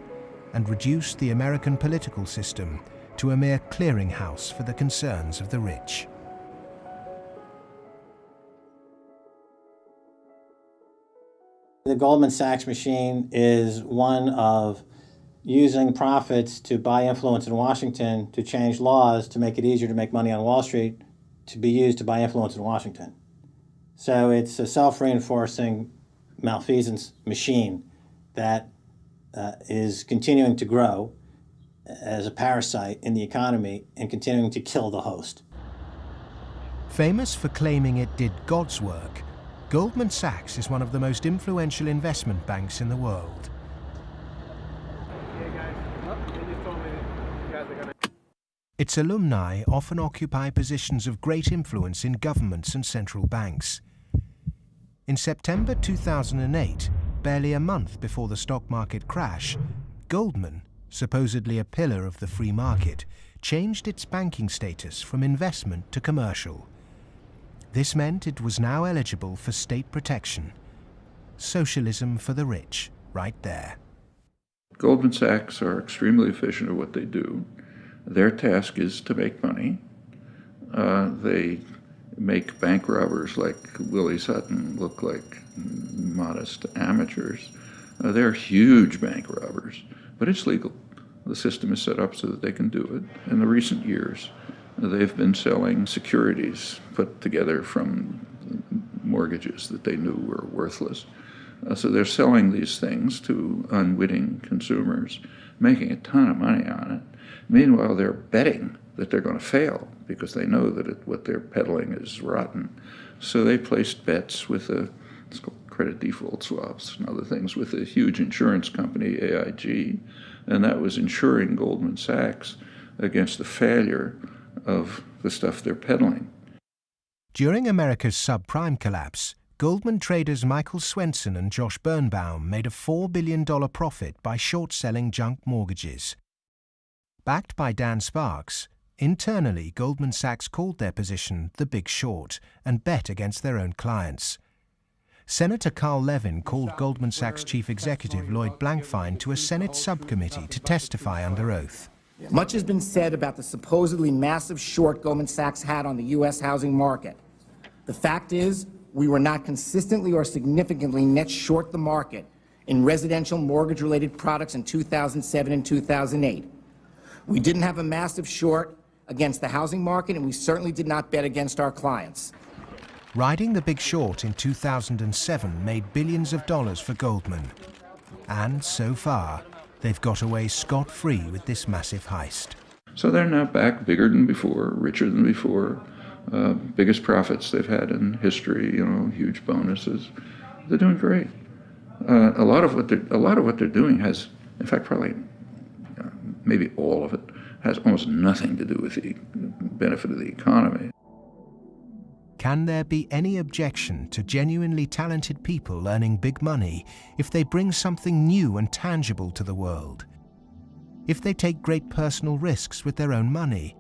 and reduced the American political system to a mere clearinghouse for the concerns of the rich. The Goldman Sachs machine is one of using profits to buy influence in Washington to change laws to make it easier to make money on Wall Street to be used to buy influence in Washington. So it's a self-reinforcing malfeasance machine that is continuing to grow as a parasite in the economy and continuing to kill the host. Famous for claiming it did God's work, Goldman Sachs is one of the most influential investment banks in the world. Its alumni often occupy positions of great influence in governments and central banks. In September 2008, barely a month before the stock market crash, Goldman, supposedly a pillar of the free market, changed its banking status from investment to commercial. This meant it was now eligible for state protection. Socialism for the rich, right there. Goldman Sachs are extremely efficient at what they do. Their task is to make money. They make bank robbers like Willie Sutton look like modest amateurs. They're huge bank robbers, but it's legal. The system is set up so that they can do it. In the recent years, they've been selling securities put together from mortgages that they knew were worthless. So they're selling these things to unwitting consumers, making a ton of money on it. Meanwhile, they're betting that they're going to fail because they know that what they're peddling is rotten. So they placed bets with it's called credit default swaps and other things with a huge insurance company, AIG, and that was insuring Goldman Sachs against the failure of the stuff they're peddling. During America's subprime collapse, Goldman traders Michael Swenson and Josh Birnbaum made a $4 billion profit by short-selling junk mortgages. Backed by Dan Sparks, internally Goldman Sachs called their position the Big Short and bet against their own clients. Senator Carl Levin called Goldman Sachs chief executive Lloyd Blankfein to a Senate subcommittee to testify under oath. Much has been said about the supposedly massive short Goldman Sachs had on the U.S. housing market. The fact is, we were not consistently or significantly net short the market in residential mortgage-related products in 2007 and 2008. We didn't have a massive short against the housing market, and we certainly did not bet against our clients. Riding the Big Short in 2007 made billions of dollars for Goldman. And so far, they've got away scot-free with this massive heist. So they're now back bigger than before, richer than before, biggest profits they've had in history, huge bonuses. They're doing great. A lot of what they're doing has, in fact, probably maybe all of it, has almost nothing to do with the benefit of the economy. Can there be any objection to genuinely talented people earning big money if they bring something new and tangible to the world? If they take great personal risks with their own money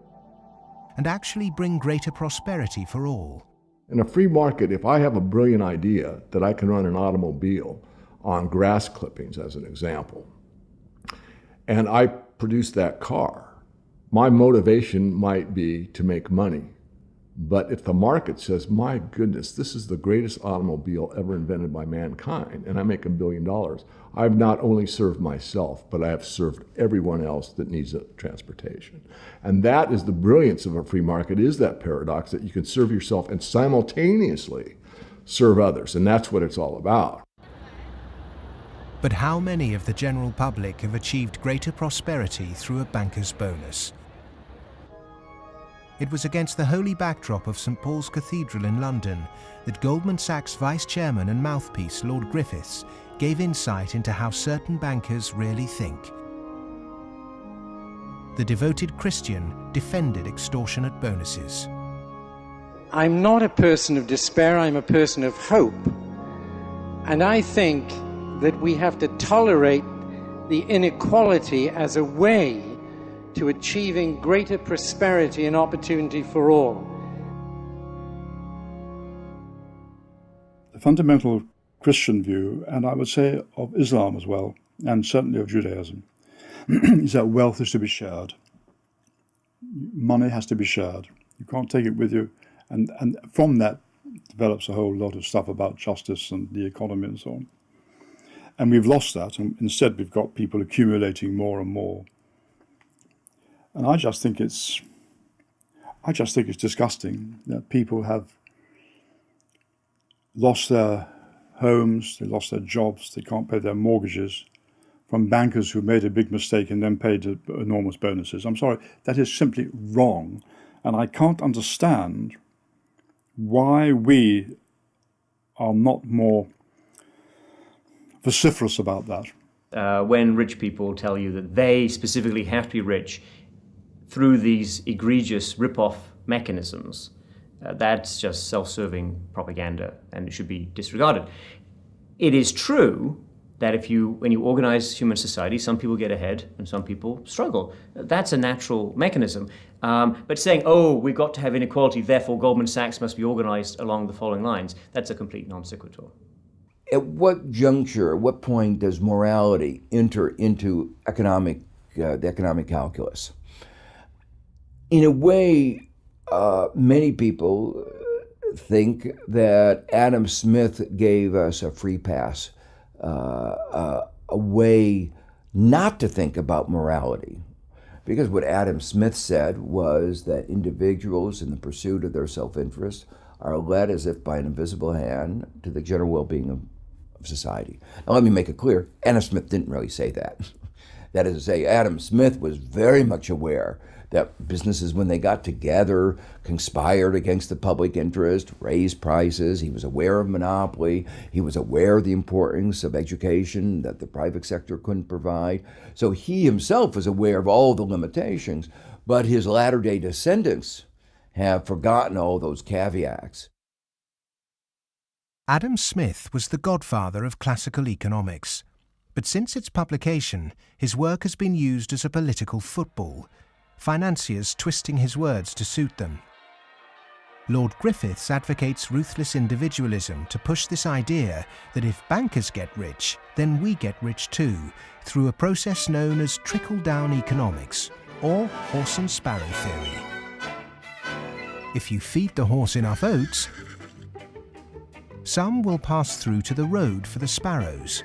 and actually bring greater prosperity for all? In a free market, if I have a brilliant idea that I can run an automobile on grass clippings, as an example, and I produce that car, my motivation might be to make money. But if the market says, my goodness, this is the greatest automobile ever invented by mankind, and I make $1 billion, I've not only served myself, but I have served everyone else that needs transportation. And that is the brilliance of a free market, is that paradox that you can serve yourself and simultaneously serve others. And that's what it's all about. But how many of the general public have achieved greater prosperity through a banker's bonus? It was against the holy backdrop of St. Paul's Cathedral in London that Goldman Sachs vice chairman and mouthpiece Lord Griffiths gave insight into how certain bankers really think. The devoted Christian defended extortionate bonuses. I'm not a person of despair, I'm a person of hope. And I think that we have to tolerate the inequality as a way to achieving greater prosperity and opportunity for all. The fundamental Christian view, and I would say of Islam as well, and certainly of Judaism, is that wealth is to be shared. money has to be shared. You can't take it with you. And from that develops a whole lot of stuff about justice and the economy and so on. And we've lost that, and instead we've got people accumulating more and more. And I just think it's disgusting that people have lost their homes, they lost their jobs, they can't pay their mortgages from bankers who made a big mistake and then paid enormous bonuses. I'm sorry, that is simply wrong. And I can't understand why we are not more vociferous about that. When rich people tell you that they specifically have to be rich through these egregious rip-off mechanisms, that's just self-serving propaganda and it should be disregarded. It is true that when you organize human society, some people get ahead and some people struggle. That's a natural mechanism. But saying, oh, we've got to have inequality, therefore Goldman Sachs must be organized along the following lines, that's a complete non sequitur. At what juncture, at what point does morality enter into the economic calculus? In a way, many people think that Adam Smith gave us a free pass, a way not to think about morality. Because what Adam Smith said was that individuals in the pursuit of their self-interest are led as if by an invisible hand to the general well-being of society. Now let me make it clear, Adam Smith didn't really say that. That is to say, Adam Smith was very much aware that businesses, when they got together, conspired against the public interest, raised prices. He was aware of monopoly. He was aware of the importance of education that the private sector couldn't provide. So he himself was aware of all the limitations, but his latter-day descendants have forgotten all those caveats. Adam Smith was the godfather of classical economics, but since its publication, his work has been used as a political football, financiers twisting his words to suit them. Lord Griffiths advocates ruthless individualism to push this idea that if bankers get rich, then we get rich too, through a process known as trickle-down economics, or horse and sparrow theory. If you feed the horse enough oats, some will pass through to the road for the sparrows.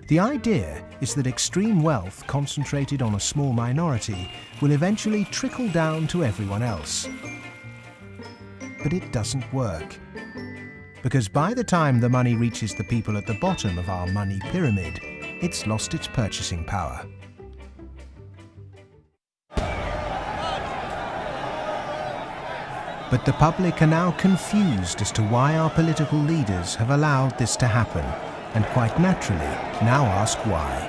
The idea is that extreme wealth concentrated on a small minority will eventually trickle down to everyone else. But it doesn't work. Because by the time the money reaches the people at the bottom of our money pyramid, it's lost its purchasing power. But the public are now confused as to why our political leaders have allowed this to happen, and quite naturally now ask why.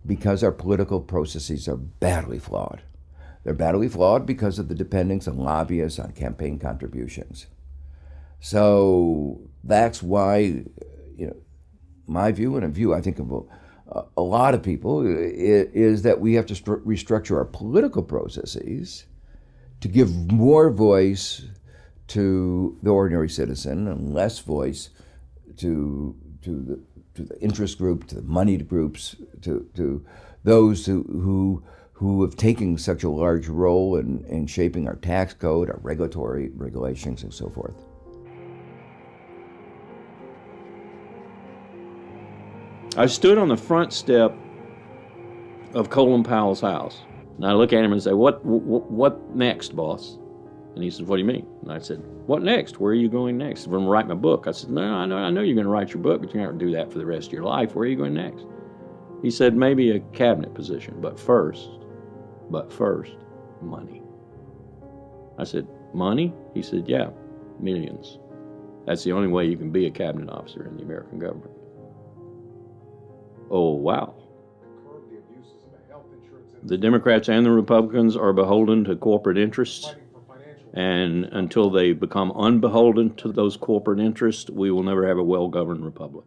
Because our political processes are badly flawed. They're badly flawed because of the dependence on lobbyists, on campaign contributions. So that's why, my view, and a view I think of a lot of people, is that we have to restructure our political processes to give more voice to the ordinary citizen and less voice to the interest group, to the moneyed groups, to those who have taken such a large role in shaping our tax code, our regulatory regulations, and so forth. I stood on the front step of Colin Powell's house, and I look at him and say, what next, boss? And he said, what do you mean? And I said, what next? Where are you going next? I'm going to write my book. I said, no, I know you're going to write your book, but you're not going to do that for the rest of your life. Where are you going next? He said, maybe a cabinet position, but first, money. I said, money? He said, yeah, millions. That's the only way you can be a cabinet officer in the American government. Oh, wow. The Democrats and the Republicans are beholden to corporate interests, and until they become unbeholden to those corporate interests, we will never have a well-governed republic.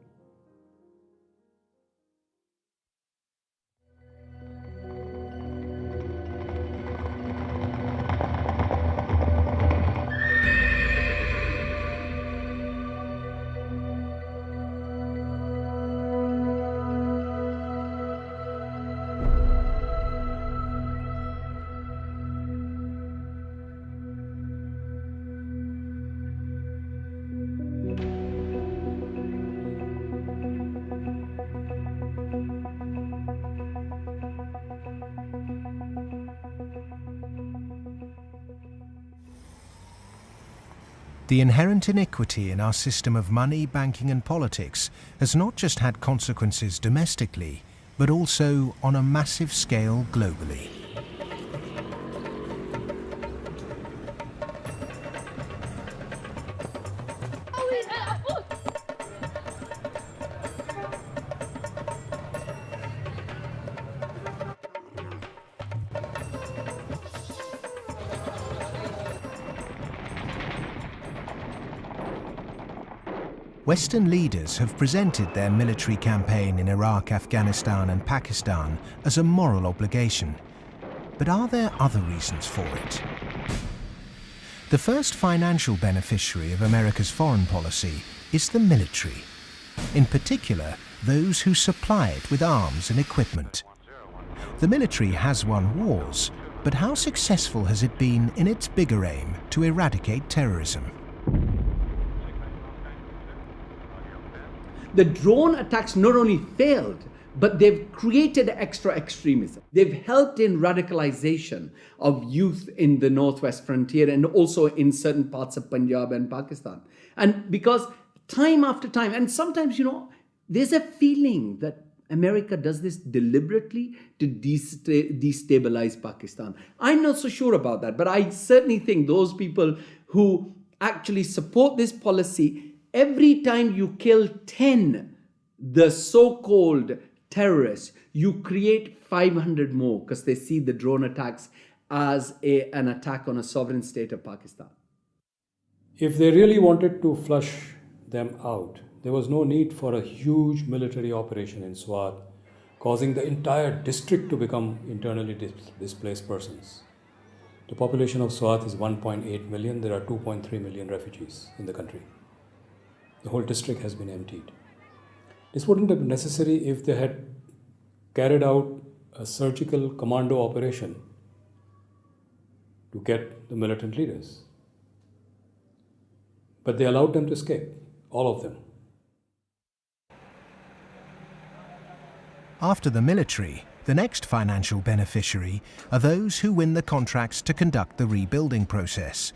The inherent iniquity in our system of money, banking and politics has not just had consequences domestically, but also on a massive scale globally. Western leaders have presented their military campaign in Iraq, Afghanistan and Pakistan as a moral obligation. But are there other reasons for it? The first financial beneficiary of America's foreign policy is the military. In particular, those who supply it with arms and equipment. The military has won wars, but how successful has it been in its bigger aim to eradicate terrorism? The drone attacks not only failed, but they've created extra extremism. They've helped in radicalization of youth in the northwest frontier and also in certain parts of Punjab and Pakistan. And because time after time, and sometimes, there's a feeling that America does this deliberately to destabilize Pakistan. I'm not so sure about that, but I certainly think those people who actually support this policy, every time you kill 10, the so-called terrorists, you create 500 more because they see the drone attacks as an attack on a sovereign state of Pakistan. If they really wanted to flush them out, there was no need for a huge military operation in Swat, causing the entire district to become internally displaced persons. The population of Swat is 1.8 million. There are 2.3 million refugees in the country. The whole district has been emptied. This wouldn't have been necessary if they had carried out a surgical commando operation to get the militant leaders. But they allowed them to escape, all of them. After the military, the next financial beneficiary are those who win the contracts to conduct the rebuilding process.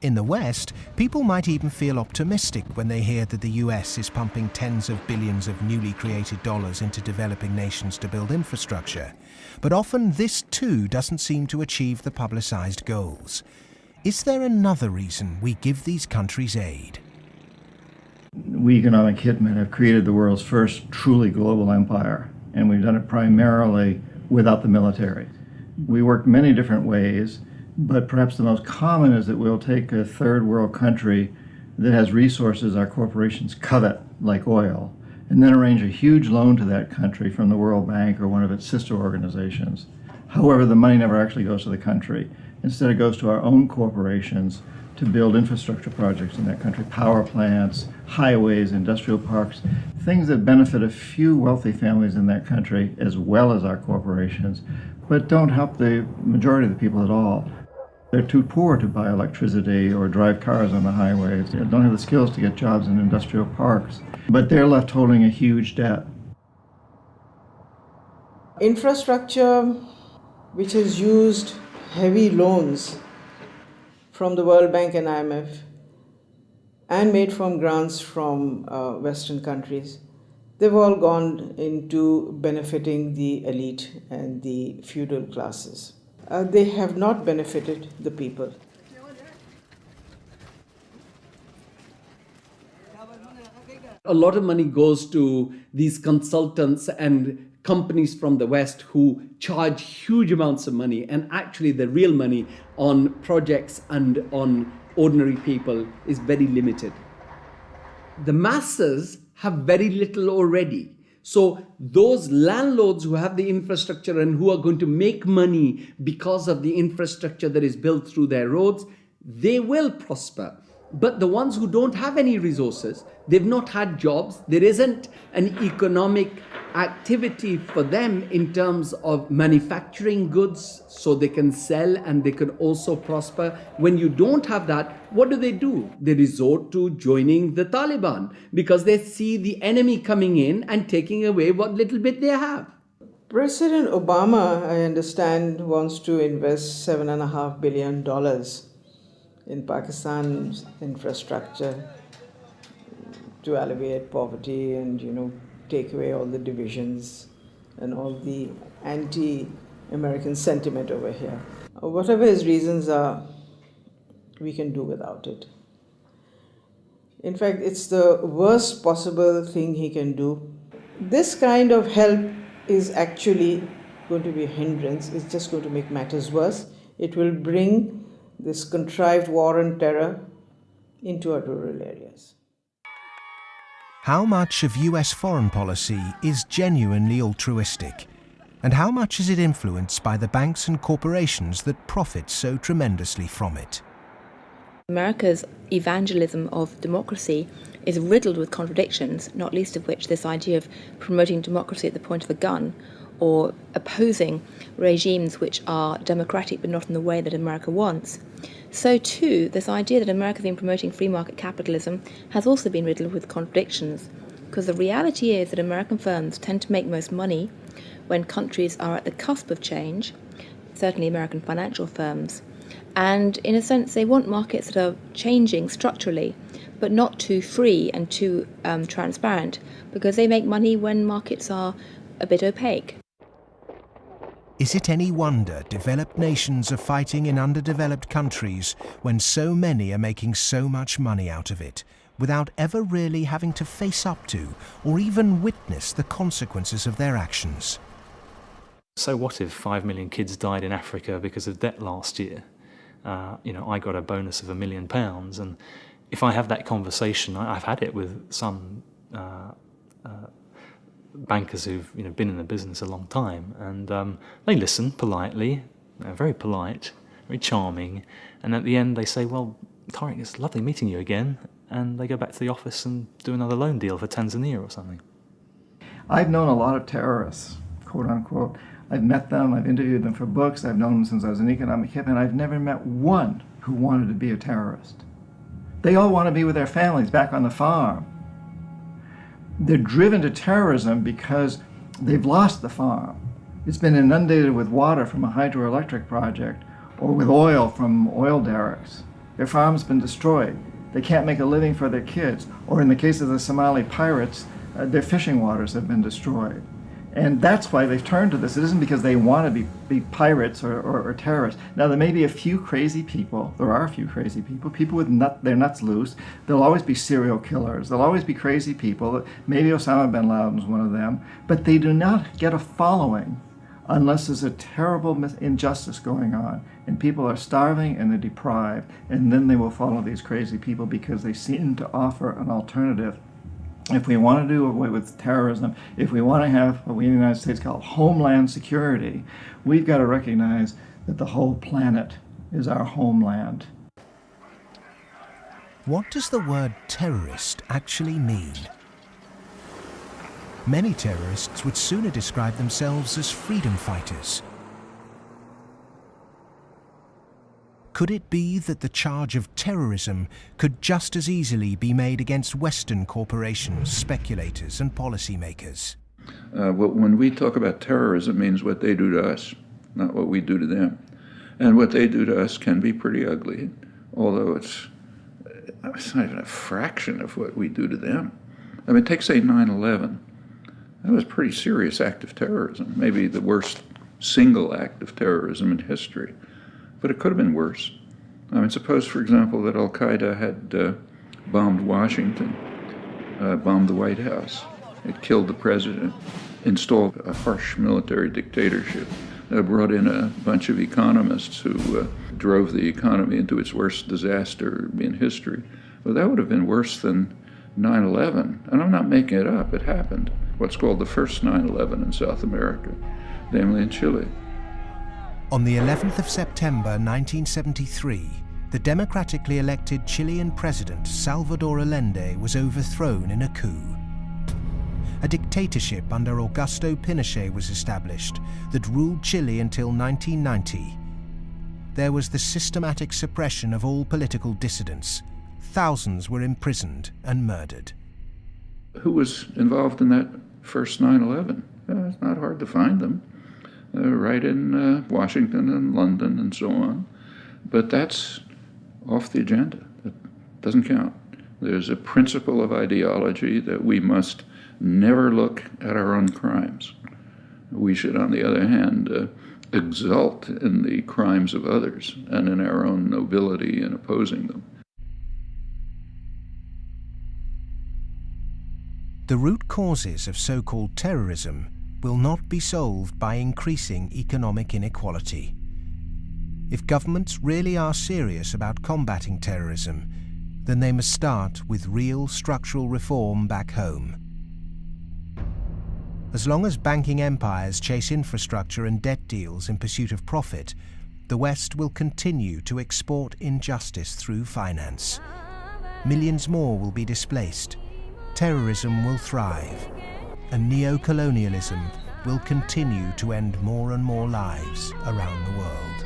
In the West, people might even feel optimistic when they hear that the US is pumping tens of billions of newly created dollars into developing nations to build infrastructure. But often this too doesn't seem to achieve the publicized goals. Is there another reason we give these countries aid? We economic hitmen have created the world's first truly global empire, and we've done it primarily without the military. We work many different ways, but perhaps the most common is that we'll take a third world country that has resources our corporations covet, like oil, and then arrange a huge loan to that country from the World Bank or one of its sister organizations. However, the money never actually goes to the country. Instead, it goes to our own corporations to build infrastructure projects in that country, power plants, highways, industrial parks, things that benefit a few wealthy families in that country as well as our corporations, but don't help the majority of the people at all. They're too poor to buy electricity or drive cars on the highways. They don't have the skills to get jobs in industrial parks, but they're left holding a huge debt. Infrastructure which has used heavy loans from the World Bank and IMF and made from grants from Western countries, they've all gone into benefiting the elite and the feudal classes. They have not benefited the people. A lot of money goes to these consultants and companies from the West who charge huge amounts of money, and actually the real money on projects and on ordinary people is very limited. The masses have very little already. So those landlords who have the infrastructure and who are going to make money because of the infrastructure that is built through their roads, they will prosper. But the ones who don't have any resources, they've not had jobs, there isn't an economic activity for them in terms of manufacturing goods so they can sell and they can also prosper. When you don't have that, what do? They resort to joining the Taliban because they see the enemy coming in and taking away what little bit they have. President Obama, I understand, wants to invest $7.5 billion in Pakistan's infrastructure to alleviate poverty and, take away all the divisions and all the anti-American sentiment over here. Whatever his reasons are, we can do without it. In fact, it's the worst possible thing he can do. This kind of help is actually going to be a hindrance. It's just going to make matters worse. It will bring this contrived war and terror into our rural areas. How much of US foreign policy is genuinely altruistic? And how much is it influenced by the banks and corporations that profit so tremendously from it? America's evangelism of democracy is riddled with contradictions, not least of which this idea of promoting democracy at the point of the gun, or opposing regimes which are democratic but not in the way that America wants. So too, this idea that America has been promoting free market capitalism has also been riddled with contradictions, because the reality is that American firms tend to make most money when countries are at the cusp of change, certainly American financial firms, and in a sense they want markets that are changing structurally, but not too free and too transparent, because they make money when markets are a bit opaque. Is it any wonder developed nations are fighting in underdeveloped countries when so many are making so much money out of it, without ever really having to face up to or even witness the consequences of their actions? So what if 5 million kids died in Africa because of debt last year? I got a bonus of £1 million, and if I have that conversation, I've had it with some bankers who've been in the business a long time, and they listen politely, very polite, very charming, and at the end they say, "Well, Tariq, it's lovely meeting you again," and they go back to the office and do another loan deal for Tanzania or something. I've known a lot of terrorists, quote unquote. I've met them, I've interviewed them for books, I've known them since I was an economic hip, and I've never met one who wanted to be a terrorist. They all want to be with their families back on the farm. They're driven to terrorism because they've lost the farm. It's been inundated with water from a hydroelectric project or with oil from oil derricks. Their farm's been destroyed. They can't make a living for their kids. Or in the case of the Somali pirates, their fishing waters have been destroyed. And that's why they've turned to this. It isn't because they want to be pirates or terrorists. Now, there may be a few crazy people. There are a few crazy people with their nuts loose. There'll always be serial killers. There'll always be crazy people. Maybe Osama bin Laden's one of them. But they do not get a following unless there's a terrible injustice going on. And people are starving and they're deprived. And then they will follow these crazy people because they seem to offer an alternative. If we want to do away with terrorism, if we want to have what we in the United States call homeland security, we've got to recognize that the whole planet is our homeland. What does the word terrorist actually mean? Many terrorists would sooner describe themselves as freedom fighters. Could it be that the charge of terrorism could just as easily be made against Western corporations, speculators, and policymakers? When we talk about terrorism, it means what they do to us, not what we do to them. And what they do to us can be pretty ugly, although it's not even a fraction of what we do to them. I mean, take, say, 9/11. That was a pretty serious act of terrorism, maybe the worst single act of terrorism in history. But it could have been worse. I mean, suppose, for example, that Al-Qaeda had bombed Washington, bombed the White House. It killed the president, installed a harsh military dictatorship, brought in a bunch of economists who drove the economy into its worst disaster in history. Well, that would have been worse than 9/11. And I'm not making it up. It happened. What's called the first 9/11 in South America, namely in Chile. On the 11th of September 1973, the democratically elected Chilean president Salvador Allende was overthrown in a coup. A dictatorship under Augusto Pinochet was established that ruled Chile until 1990. There was the systematic suppression of all political dissidents. Thousands were imprisoned and murdered. Who was involved in that first 9/11? It's not hard to find them. Right in Washington and London and so on. But that's off the agenda. That doesn't count. There's a principle of ideology that we must never look at our own crimes. We should, on the other hand, exult in the crimes of others and in our own nobility in opposing them. The root causes of so-called terrorism will not be solved by increasing economic inequality. If governments really are serious about combating terrorism, then they must start with real structural reform back home. As long as banking empires chase infrastructure and debt deals in pursuit of profit, the West will continue to export injustice through finance. Millions more will be displaced. Terrorism will thrive, and neo-colonialism will continue to end more and more lives around the world.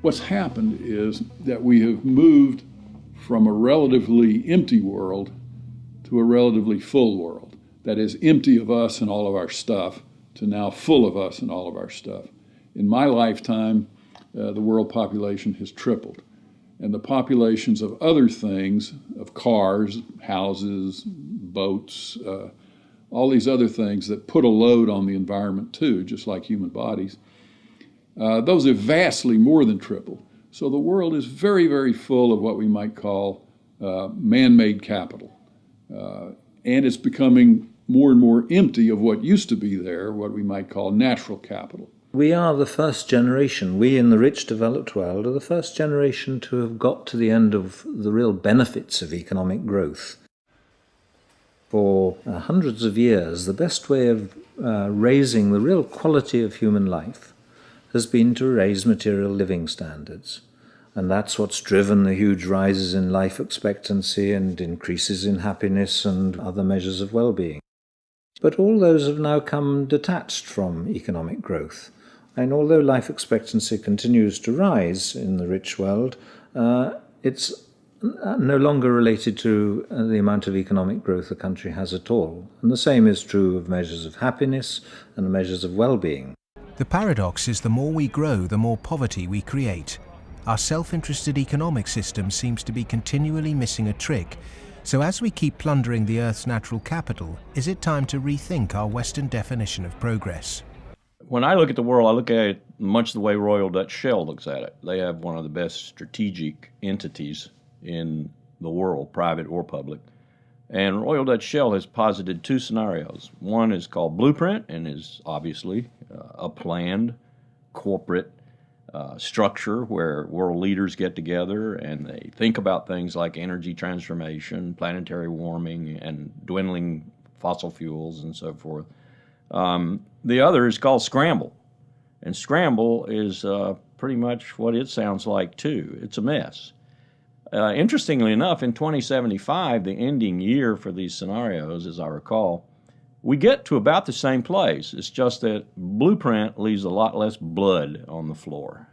What's happened is that we have moved from a relatively empty world to a relatively full world. That is, empty of us and all of our stuff to now full of us and all of our stuff. In my lifetime, the world population has tripled. And the populations of other things, of cars, houses, boats, all these other things that put a load on the environment too, just like human bodies, those have vastly more than tripled. So the world is very, very full of what we might call man-made capital. And it's becoming more and more empty of what used to be there, what we might call natural capital. We are the first generation, we in the rich developed world are the first generation to have got to the end of the real benefits of economic growth. For hundreds of years, the best way of raising the real quality of human life has been to raise material living standards. And that's what's driven the huge rises in life expectancy and increases in happiness and other measures of well-being. But all those have now come detached from economic growth. And although life expectancy continues to rise in the rich world, it's no longer related to the amount of economic growth a country has at all. And the same is true of measures of happiness and measures of well-being. The paradox is the more we grow, the more poverty we create. Our self-interested economic system seems to be continually missing a trick. So as we keep plundering the Earth's natural capital, is it time to rethink our Western definition of progress? When I look at the world, I look at it much the way Royal Dutch Shell looks at it. They have one of the best strategic entities in the world, private or public. And Royal Dutch Shell has posited two scenarios. One is called Blueprint and is obviously a planned corporate structure where world leaders get together and they think about things like energy transformation, planetary warming, and dwindling fossil fuels and so forth. The other is called Scramble. And Scramble is pretty much what it sounds like too. It's a mess. Interestingly enough, in 2075, the ending year for these scenarios, as I recall, we get to about the same place. It's just that Blueprint leaves a lot less blood on the floor.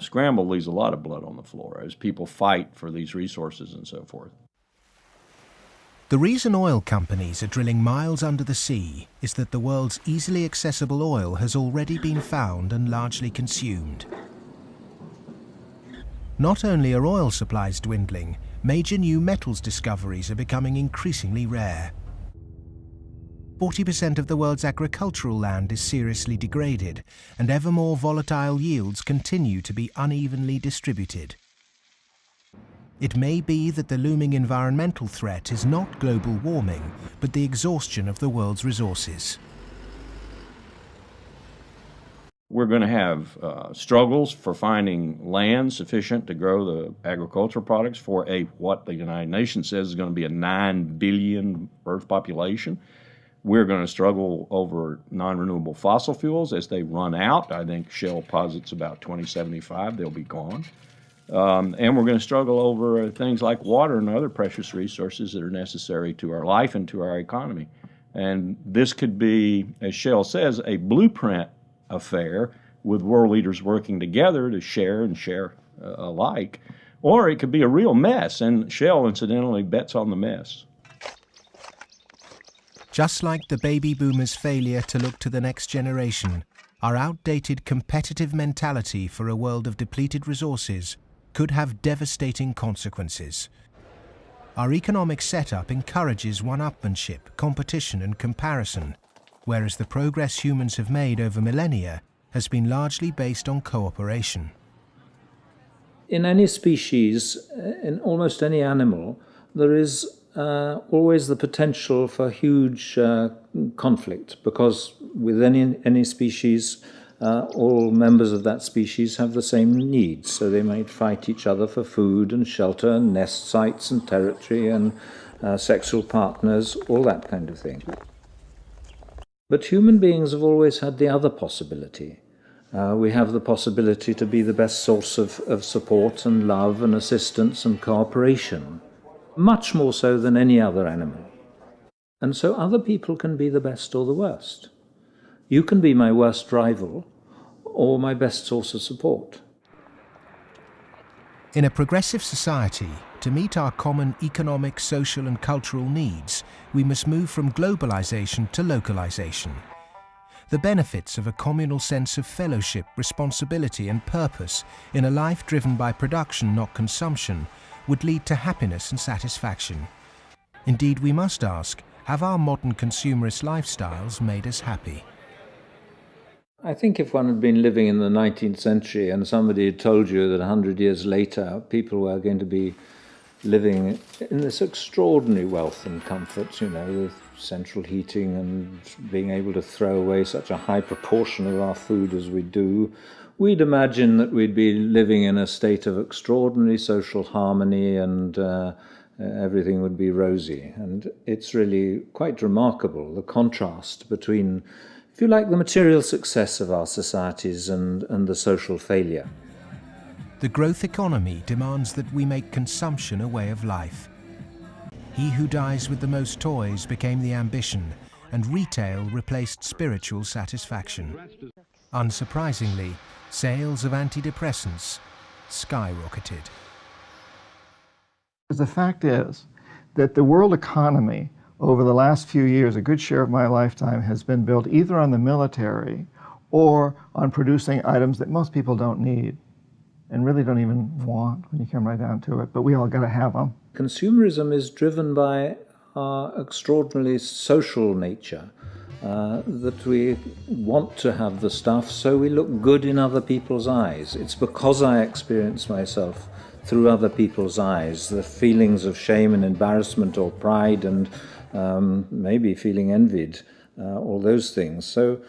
Scramble leaves a lot of blood on the floor as people fight for these resources and so forth. The reason oil companies are drilling miles under the sea is that the world's easily accessible oil has already been found and largely consumed. Not only are oil supplies dwindling, major new metals discoveries are becoming increasingly rare. 40% of the world's agricultural land is seriously degraded, and ever more volatile yields continue to be unevenly distributed. It may be that the looming environmental threat is not global warming, but the exhaustion of the world's resources. We're We're going to have struggles for finding land sufficient to grow the agricultural products for what the United Nations says is going to be a 9 billion Earth population. We're going to struggle over non-renewable fossil fuels as they run out. I think Shell posits about 2075 they'll be gone. And we're going to struggle over things like water and other precious resources that are necessary to our life and to our economy. And this could be, as Shell says, a blueprint affair with world leaders working together to share and share alike. Or it could be a real mess, and Shell, incidentally, bets on the mess. Just like the baby boomers' failure to look to the next generation, our outdated competitive mentality for a world of depleted resources could have devastating consequences. Our economic setup encourages one-upmanship, competition and comparison, whereas the progress humans have made over millennia has been largely based on cooperation. In any species, in almost any animal, there is always the potential for huge conflict, because with any species, all members of that species have the same needs, so they might fight each other for food and shelter and nest sites and territory and sexual partners, all that kind of thing. But human beings have always had the other possibility. We have the possibility to be the best source of support and love and assistance and cooperation, much more so than any other animal. And so other people can be the best or the worst. You can be my worst rival or my best source of support. In a progressive society, to meet our common economic, social and cultural needs, we must move from globalization to localization. The benefits of a communal sense of fellowship, responsibility and purpose in a life driven by production, not consumption, would lead to happiness and satisfaction. Indeed, we must ask, have our modern consumerist lifestyles made us happy? I think if one had been living in the 19th century and somebody had told you that 100 years later people were going to be living in this extraordinary wealth and comfort, with central heating and being able to throw away such a high proportion of our food as we do, we'd imagine that we'd be living in a state of extraordinary social harmony and everything would be rosy. And it's really quite remarkable, the contrast between, if you like, the material success of our societies and the social failure. The growth economy demands that we make consumption a way of life. He who dies with the most toys became the ambition, and retail replaced spiritual satisfaction. Unsurprisingly, sales of antidepressants skyrocketed. The fact is that the world economy over the last few years, a good share of my lifetime, has been built either on the military or on producing items that most people don't need and really don't even want when you come right down to it, but we all got to have them. Consumerism is driven by our extraordinarily social nature, that we want to have the stuff so we look good in other people's eyes. It's because I experience myself through other people's eyes, the feelings of shame and embarrassment or pride and maybe feeling envied, all those things. So,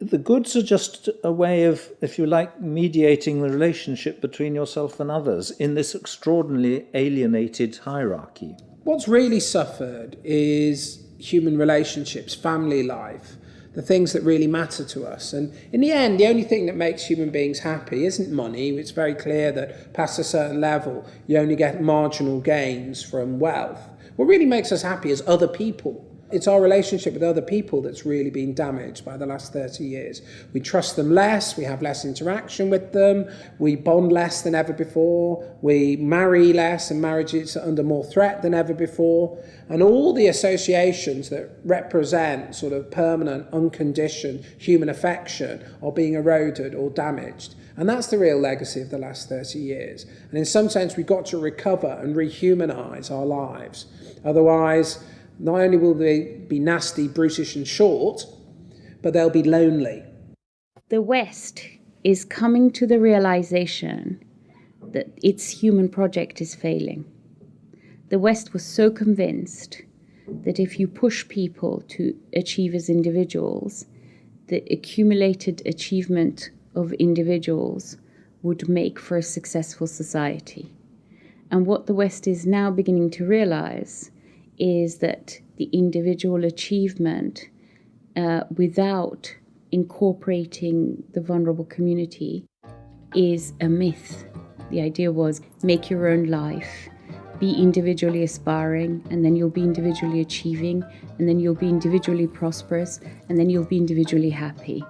the goods are just a way of, if you like, mediating the relationship between yourself and others in this extraordinarily alienated hierarchy. What's really suffered is human relationships, family life, the things that really matter to us. And in the end, the only thing that makes human beings happy isn't money. It's very clear that past a certain level, you only get marginal gains from wealth. What really makes us happy is other people. It's our relationship with other people that's really been damaged by the last 30 years. We trust them less, we have less interaction with them, we bond less than ever before, we marry less and marriages are under more threat than ever before. And all the associations that represent sort of permanent, unconditioned human affection are being eroded or damaged. And that's the real legacy of the last 30 years. And in some sense, we've got to recover and rehumanize our lives. Otherwise, not only will they be nasty, brutish and short, but they'll be lonely. The West is coming to the realization that its human project is failing. The West was so convinced that if you push people to achieve as individuals, the accumulated achievement of individuals would make for a successful society. And what the West is now beginning to realize is that the individual achievement without incorporating the vulnerable community is a myth. The idea was make your own life, be individually aspiring, and then you'll be individually achieving, and then you'll be individually prosperous, and then you'll be individually happy.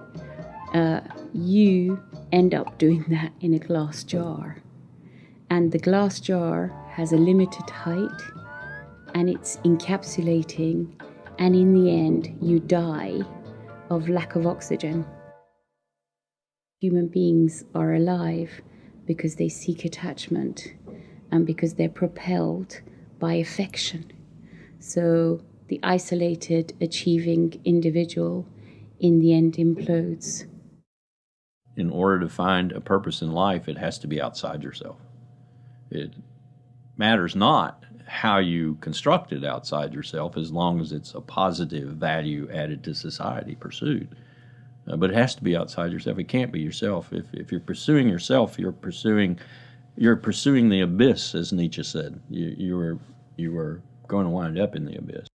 You end up doing that in a glass jar. And the glass jar has a limited height, and it's encapsulating, and in the end, you die of lack of oxygen. Human beings are alive because they seek attachment and because they're propelled by affection. So the isolated, achieving individual in the end implodes. In order to find a purpose in life, it has to be outside yourself. It matters not how you construct it outside yourself, as long as it's a positive value added to society pursued. But it has to be outside yourself. It can't be yourself. If you're pursuing yourself, you're pursuing the abyss, as Nietzsche said. You are going to wind up in the abyss.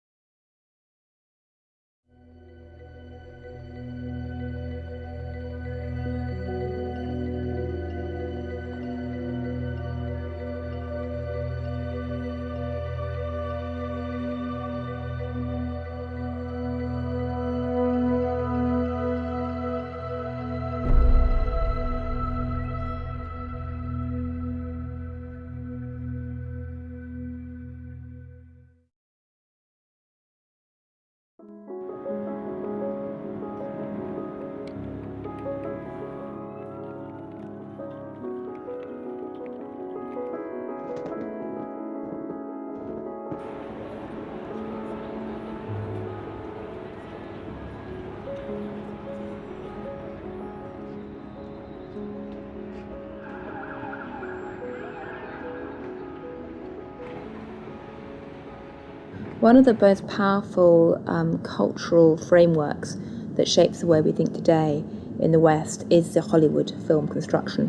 One of the most powerful cultural frameworks that shapes the way we think today in the West is the Hollywood film construction.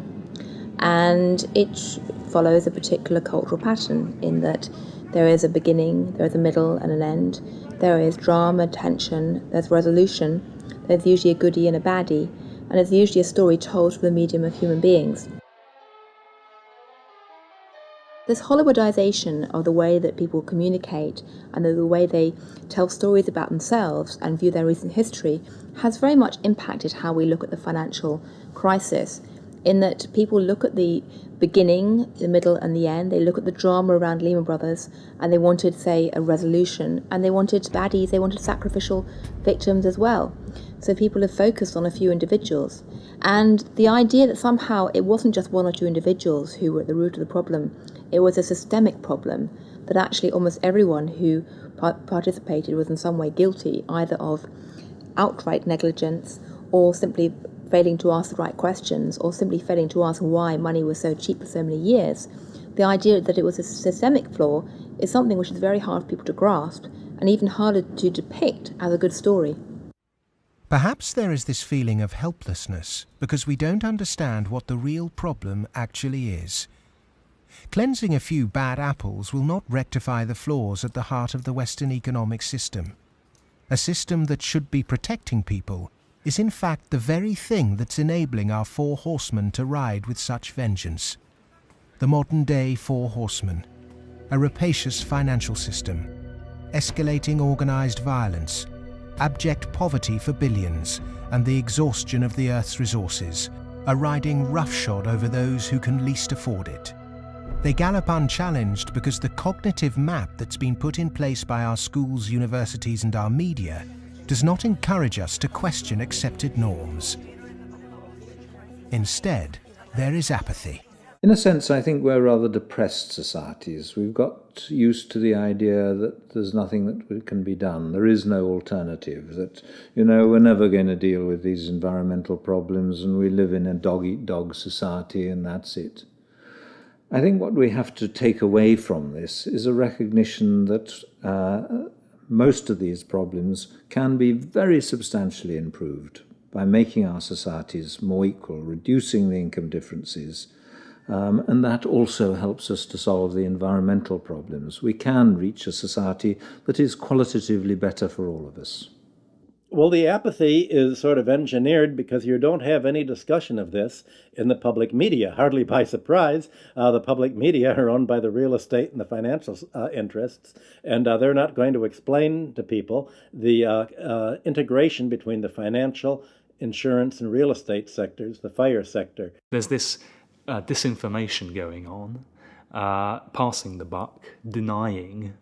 And it follows a particular cultural pattern in that there is a beginning, there is a middle and an end, there is drama, tension, there's resolution, there's usually a goodie and a baddie, and there's usually a story told through the medium of human beings. This Hollywoodization of the way that people communicate and the way they tell stories about themselves and view their recent history has very much impacted how we look at the financial crisis, in that people look at the beginning, the middle and the end. They look at the drama around Lehman Brothers and they wanted, say, a resolution, and they wanted baddies, they wanted sacrificial victims as well. So people have focused on a few individuals. And the idea that somehow it wasn't just one or two individuals who were at the root of the problem, it was a systemic problem, that actually almost everyone who participated was in some way guilty, either of outright negligence or simply failing to ask the right questions or simply failing to ask why money was so cheap for so many years. The idea that it was a systemic flaw is something which is very hard for people to grasp and even harder to depict as a good story. Perhaps there is this feeling of helplessness because we don't understand what the real problem actually is. Cleansing a few bad apples will not rectify the flaws at the heart of the Western economic system. A system that should be protecting people is in fact the very thing that's enabling our four horsemen to ride with such vengeance. The modern-day four horsemen: a rapacious financial system, escalating organized violence, abject poverty for billions, and the exhaustion of the Earth's resources, are riding roughshod over those who can least afford it. They gallop unchallenged because the cognitive map that's been put in place by our schools, universities, and our media does not encourage us to question accepted norms. Instead, there is apathy. In a sense, I think we're rather depressed societies. We've got used to the idea that there's nothing that can be done. There is no alternative, that, we're never going to deal with these environmental problems and we live in a dog-eat-dog society and that's it. I think what we have to take away from this is a recognition that most of these problems can be very substantially improved by making our societies more equal, reducing the income differences, and that also helps us to solve the environmental problems. We can reach a society that is qualitatively better for all of us. Well, the apathy is sort of engineered because you don't have any discussion of this in the public media. Hardly by surprise, the public media are owned by the real estate and the financial interests, and they're not going to explain to people the integration between the financial, insurance, and real estate sectors, the fire sector. There's this disinformation going on, passing the buck, denying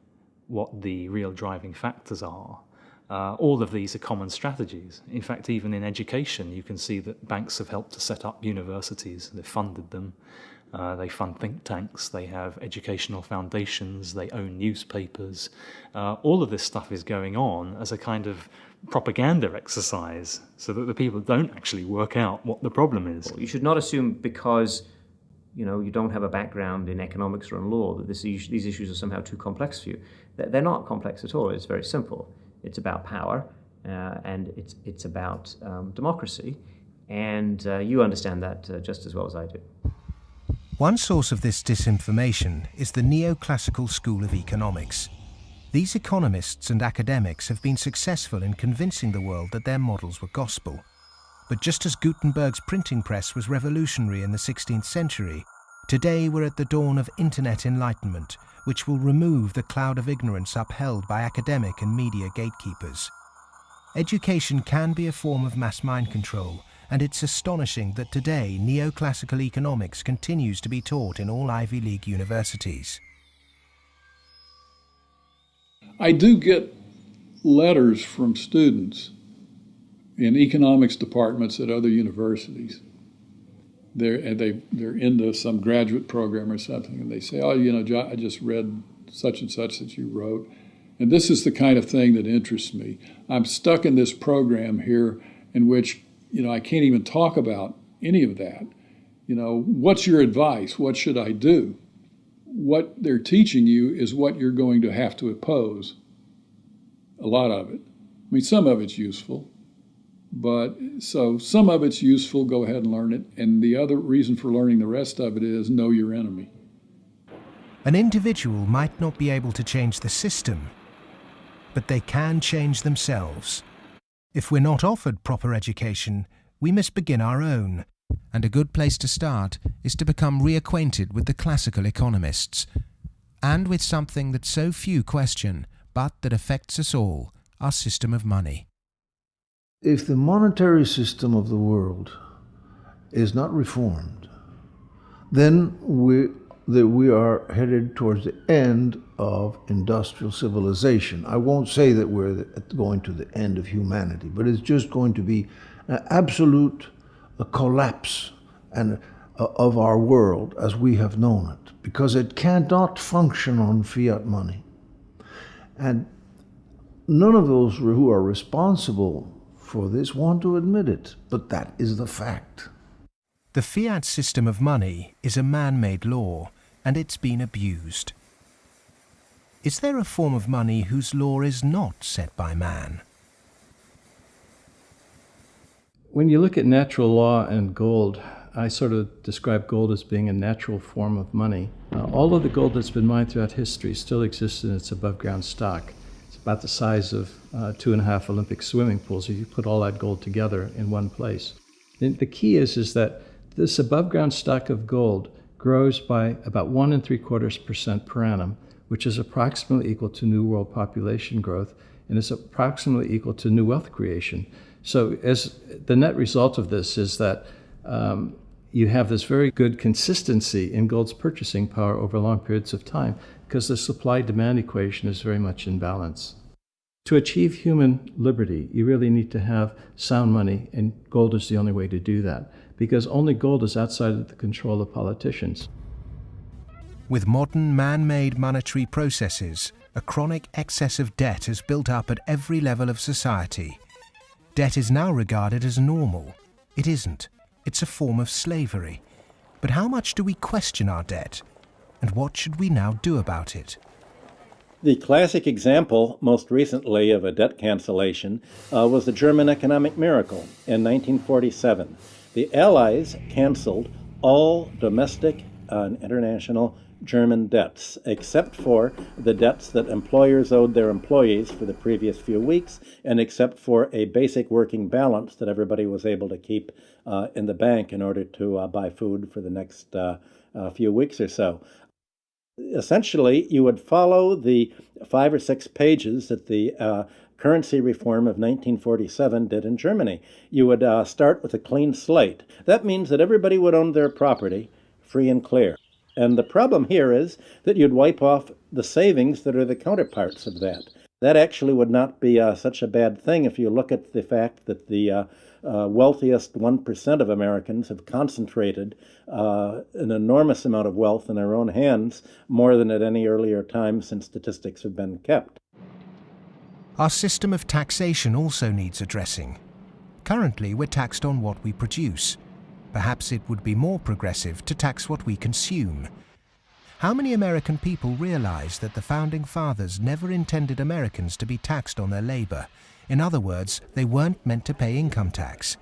what the real driving factors are. All of these are common strategies. In fact, even in education, you can see that banks have helped to set up universities. They've funded them. They fund think tanks. They have educational foundations. They own newspapers. All of this stuff is going on as a kind of propaganda exercise so that the people don't actually work out what the problem is. You should not assume because you don't have a background in economics or in law that these issues are somehow too complex for you. They're not complex at all. It's very simple. It's about power, and it's about democracy, and you understand that just as well as I do. One source of this disinformation is the neoclassical school of economics. These economists and academics have been successful in convincing the world that their models were gospel. But just as Gutenberg's printing press was revolutionary in the 16th century, today we're at the dawn of internet enlightenment, which will remove the cloud of ignorance upheld by academic and media gatekeepers. Education can be a form of mass mind control, and it's astonishing that today neoclassical economics continues to be taught in all Ivy League universities. I do get letters from students in economics departments at other universities. They're into some graduate program or something, and they say, John, I just read such and such that you wrote, and this is the kind of thing that interests me. I'm stuck in this program here in which, I can't even talk about any of that. What's your advice? What should I do? What they're teaching you is what you're going to have to oppose, a lot of it. I mean, some of it's useful. But so some of it's useful, go ahead and learn it. And the other reason for learning the rest of it is know your enemy. An individual might not be able to change the system, but they can change themselves. If we're not offered proper education, we must begin our own. And a good place to start is to become reacquainted with the classical economists, and with something that so few question, but that affects us all, our system of money. If the monetary system of the world is not reformed, then we are headed towards the end of industrial civilization. I won't say that we're going to the end of humanity, but it's just going to be an absolute collapse of our world as we have known it, because it cannot function on fiat money. And none of those who are responsible for this want to admit it, but that is the fact. The fiat system of money is a man-made law, and it's been abused. Is there a form of money whose law is not set by man? When you look at natural law and gold, I sort of describe gold as being a natural form of money. All of the gold that's been mined throughout history still exists in its above-ground stock. About the size of 2.5 Olympic swimming pools if you put all that gold together in one place. And the key is that this above ground stock of gold grows by about 1 3/4% per annum, which is approximately equal to New World population growth, and is approximately equal to new wealth creation. So as the net result of this is that you have this very good consistency in gold's purchasing power over long periods of time, because the supply-demand equation is very much in balance. To achieve human liberty, you really need to have sound money, and gold is the only way to do that, because only gold is outside of the control of politicians. With modern man-made monetary processes, a chronic excess of debt has built up at every level of society. Debt is now regarded as normal. It isn't. It's a form of slavery. But how much do we question our debt? And what should we now do about it? The classic example, most recently, of a debt cancellation was the German economic miracle in 1947. The Allies canceled all domestic and international German debts, except for the debts that employers owed their employees for the previous few weeks, and except for a basic working balance that everybody was able to keep in the bank in order to buy food for the next few weeks or so. Essentially, you would follow the 5 or 6 pages that the currency reform of 1947 did in Germany. You would start with a clean slate. That means that everybody would own their property free and clear. And the problem here is that you'd wipe off the savings that are the counterparts of that. That actually would not be such a bad thing if you look at the fact that the wealthiest 1% of Americans have concentrated an enormous amount of wealth in their own hands, more than at any earlier time since statistics have been kept. Our system of taxation also needs addressing. Currently, we're taxed on what we produce. Perhaps it would be more progressive to tax what we consume. How many American people realize that the Founding Fathers never intended Americans to be taxed on their labor? In other words, they weren't meant to pay income tax.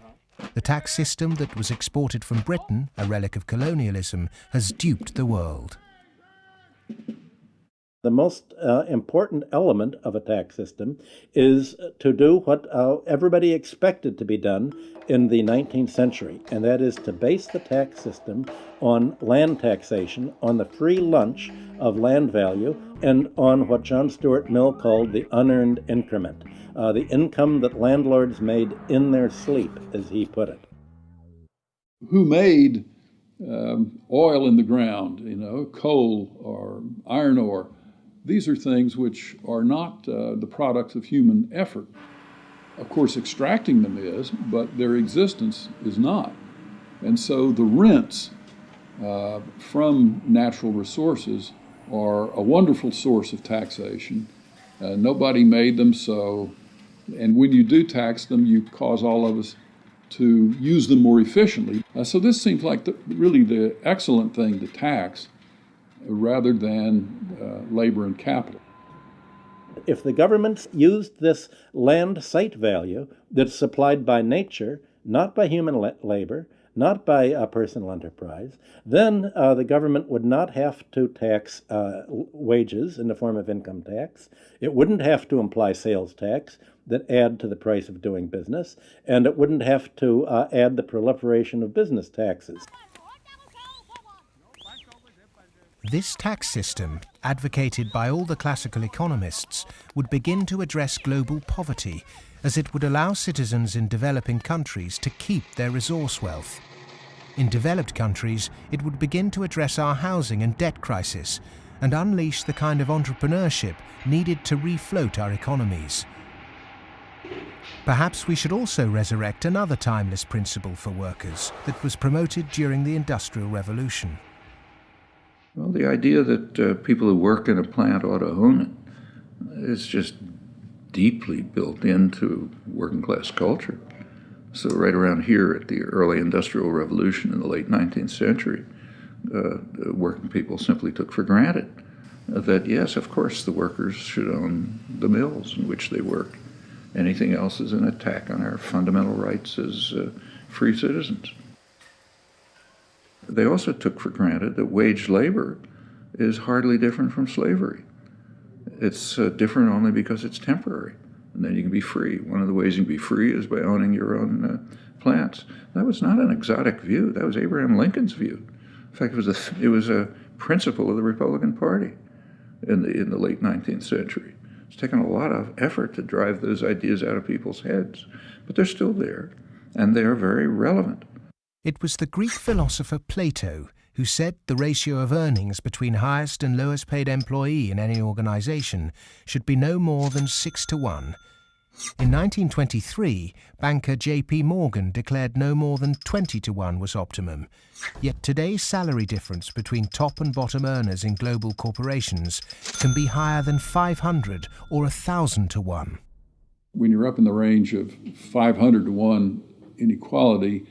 The tax system that was exported from Britain, a relic of colonialism, has duped the world. The most important element of a tax system is to do what everybody expected to be done in the 19th century, and that is to base the tax system on land taxation, on the free lunch of land value, and on what John Stuart Mill called the unearned increment, the income that landlords made in their sleep, as he put it. Who made oil in the ground, coal or iron ore? These are things which are not the products of human effort. Of course, extracting them is, but their existence is not. And so the rents from natural resources are a wonderful source of taxation. Nobody made them, so, and when you do tax them, you cause all of us to use them more efficiently. So this seems like really the excellent thing to tax, rather than labor and capital. If the governments used this land site value that's supplied by nature, not by human labor, not by personal enterprise, then the government would not have to tax wages in the form of income tax. It wouldn't have to imply sales tax that add to the price of doing business, and it wouldn't have to add the proliferation of business taxes. This tax system, advocated by all the classical economists, would begin to address global poverty, as it would allow citizens in developing countries to keep their resource wealth. In developed countries, it would begin to address our housing and debt crisis and unleash the kind of entrepreneurship needed to refloat our economies. Perhaps we should also resurrect another timeless principle for workers that was promoted during the Industrial Revolution. Well, the idea that people who work in a plant ought to own it is just deeply built into working class culture. So right around here at the early Industrial Revolution in the late 19th century, working people simply took for granted that, yes, of course, the workers should own the mills in which they work. Anything else is an attack on our fundamental rights as free citizens. They also took for granted that wage labor is hardly different from slavery. It's different only because it's temporary, and then you can be free. One of the ways you can be free is by owning your own plants. That was not an exotic view. That was Abraham Lincoln's view. In fact, it was a principle of the Republican Party in the late 19th century. It's taken a lot of effort to drive those ideas out of people's heads, but they're still there, and they are very relevant. It was the Greek philosopher Plato who said the ratio of earnings between highest and lowest paid employee in any organization should be no more than 6-to-1. In 1923, banker J.P. Morgan declared no more than 20-to-1 was optimum. Yet today's salary difference between top and bottom earners in global corporations can be higher than 500 or 1,000-to-1. When you're up in the range of 500-to-1 inequality,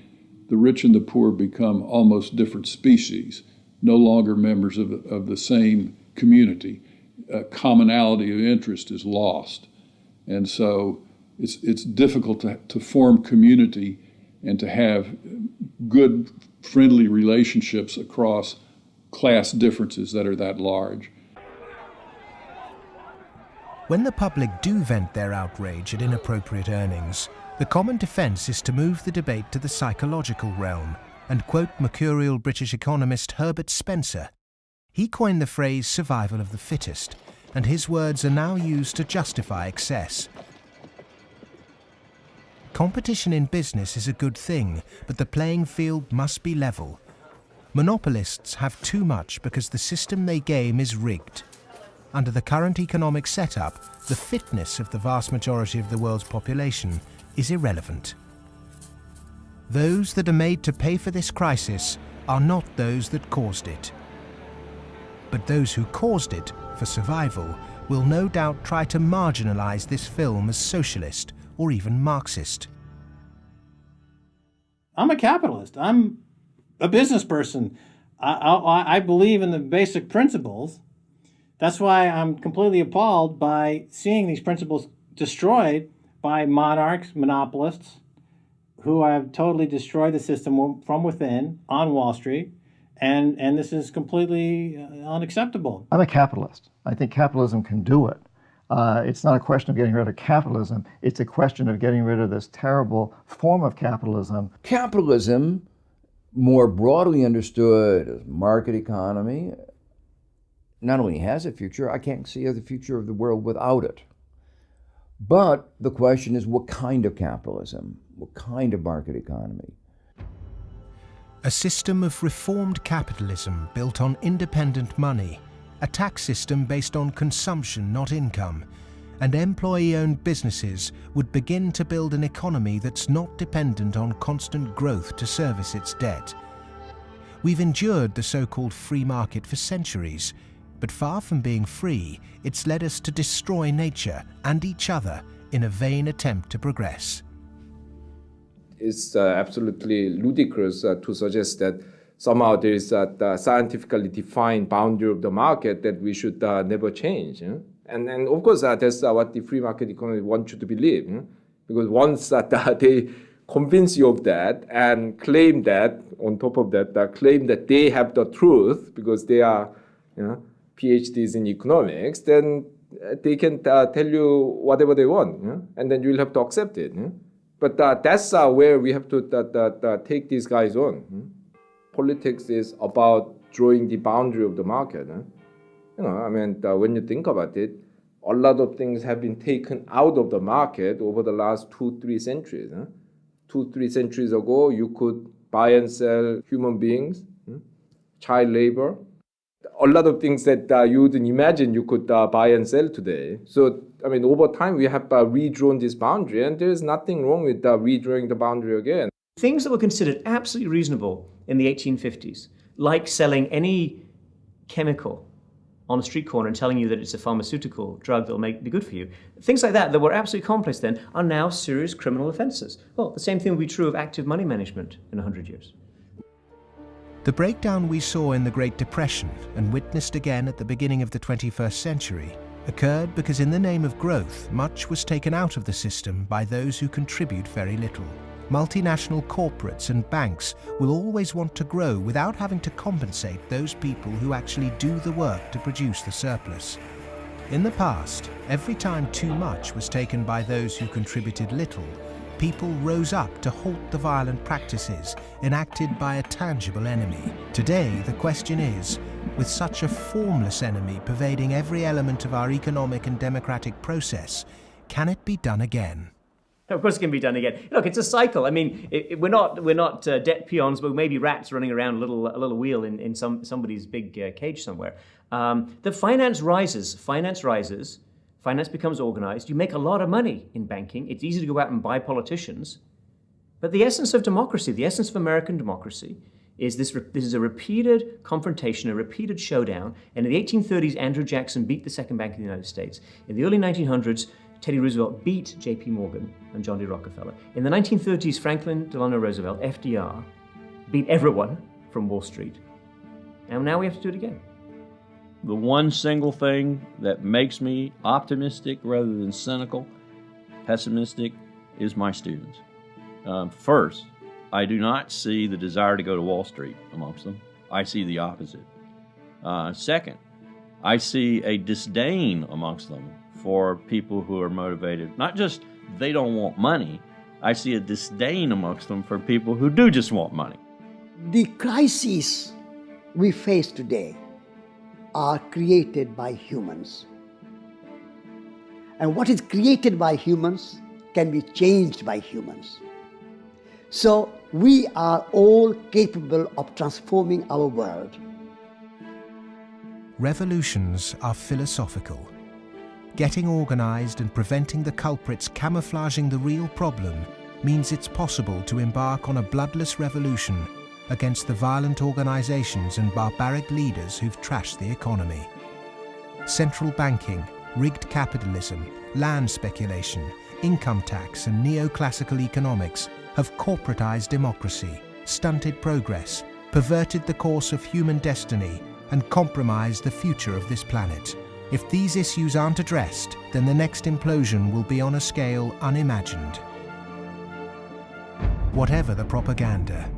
the rich and the poor become almost different species, no longer members of the same community. commonality of interest is lost. And so it's difficult to form community and to have good, friendly relationships across class differences that are that large. When the public do vent their outrage at inappropriate earnings, the common defence is to move the debate to the psychological realm and quote mercurial British economist Herbert Spencer. He coined the phrase survival of the fittest, and his words are now used to justify excess. Competition in business is a good thing, but the playing field must be level. Monopolists have too much because the system they game is rigged. Under the current economic setup, the fitness of the vast majority of the world's population is irrelevant. Those that are made to pay for this crisis are not those that caused it. But those who caused it, for survival, will no doubt try to marginalize this film as socialist or even Marxist. I'm a capitalist. I'm a business person. I believe in the basic principles. That's why I'm completely appalled by seeing these principles destroyed by monarchs, monopolists, who have totally destroyed the system from within on Wall Street. And this is completely unacceptable. I'm a capitalist. I think capitalism can do it. It's not a question of getting rid of capitalism. It's a question of getting rid of this terrible form of capitalism. Capitalism, more broadly understood as market economy, not only has a future, I can't see the future of the world without it. But the question is, what kind of capitalism? What kind of market economy? A system of reformed capitalism built on independent money, a tax system based on consumption, not income, and employee-owned businesses would begin to build an economy that's not dependent on constant growth to service its debt. We've endured the so-called free market for centuries, but far from being free, it's led us to destroy nature and each other in a vain attempt to progress. It's absolutely ludicrous to suggest that somehow there is a scientifically defined boundary of the market that we should never change. And of course, that's what the free market economy wants you to believe. Because once they convince you of that and claim that, on top of that, claim that they have the truth because they are PhDs in economics, then they can tell you whatever they want, and then you'll have to accept it. But that's where we have to take these guys on. Politics is about drawing the boundary of the market. When you think about it, a lot of things have been taken out of the market over the last 2-3 centuries. 2-3 centuries ago, you could buy and sell human beings, child labor, a lot of things that you wouldn't imagine you could buy and sell today. So, over time, we have redrawn this boundary, and there is nothing wrong with redrawing the boundary again. Things that were considered absolutely reasonable in the 1850s, like selling any chemical on a street corner and telling you that it's a pharmaceutical drug that will be good for you, things like that were absolutely commonplace then, are now serious criminal offences. Well, the same thing will be true of active money management in 100 years. The breakdown we saw in the Great Depression and witnessed again at the beginning of the 21st century occurred because in the name of growth, much was taken out of the system by those who contribute very little. Multinational corporates and banks will always want to grow without having to compensate those people who actually do the work to produce the surplus. In the past, every time too much was taken by those who contributed little, people rose up to halt the violent practices enacted by a tangible enemy. Today, the question is, with such a formless enemy pervading every element of our economic and democratic process, can it be done again? Of course it can be done again. Look, it's a cycle. We're not debt peons, but maybe rats running around a little wheel in somebody's big cage somewhere. The finance rises. Finance becomes organized. You make a lot of money in banking. It's easy to go out and buy politicians. But the essence of democracy, the essence of American democracy, is this is a repeated confrontation, a repeated showdown. And in the 1830s, Andrew Jackson beat the second bank in the United States. In the early 1900s, Teddy Roosevelt beat J.P. Morgan and John D. Rockefeller. In the 1930s, Franklin Delano Roosevelt, FDR, beat everyone from Wall Street. And now we have to do it again. the one single thing that makes me optimistic rather than cynical, pessimistic, is my students. First, I do not see the desire to go to Wall Street amongst them. I see the opposite. Second, I see a disdain amongst them for people who are motivated. Not just they don't want money, I see a disdain amongst them for people who do just want money. The crises we face today are created by humans. And what is created by humans can be changed by humans. So we are all capable of transforming our world. Revolutions are philosophical. Getting organized and preventing the culprits camouflaging the real problem means it's possible to embark on a bloodless revolution against the violent organizations and barbaric leaders who've trashed the economy. Central banking, rigged capitalism, land speculation, income tax and neoclassical economics have corporatized democracy, stunted progress, perverted the course of human destiny and compromised the future of this planet. If these issues aren't addressed, then the next implosion will be on a scale unimagined. Whatever the propaganda,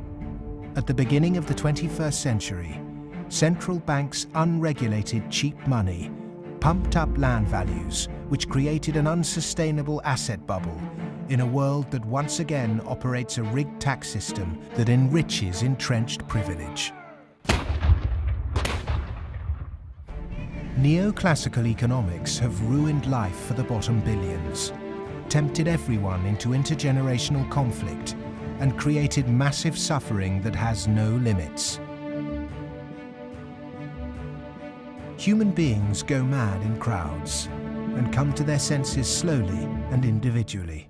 at the beginning of the 21st century, central banks' unregulated cheap money pumped up land values, which created an unsustainable asset bubble in a world that once again operates a rigged tax system that enriches entrenched privilege. Neoclassical economics have ruined life for the bottom billions, tempted everyone into intergenerational conflict, and created massive suffering that has no limits. Human beings go mad in crowds and come to their senses slowly and individually.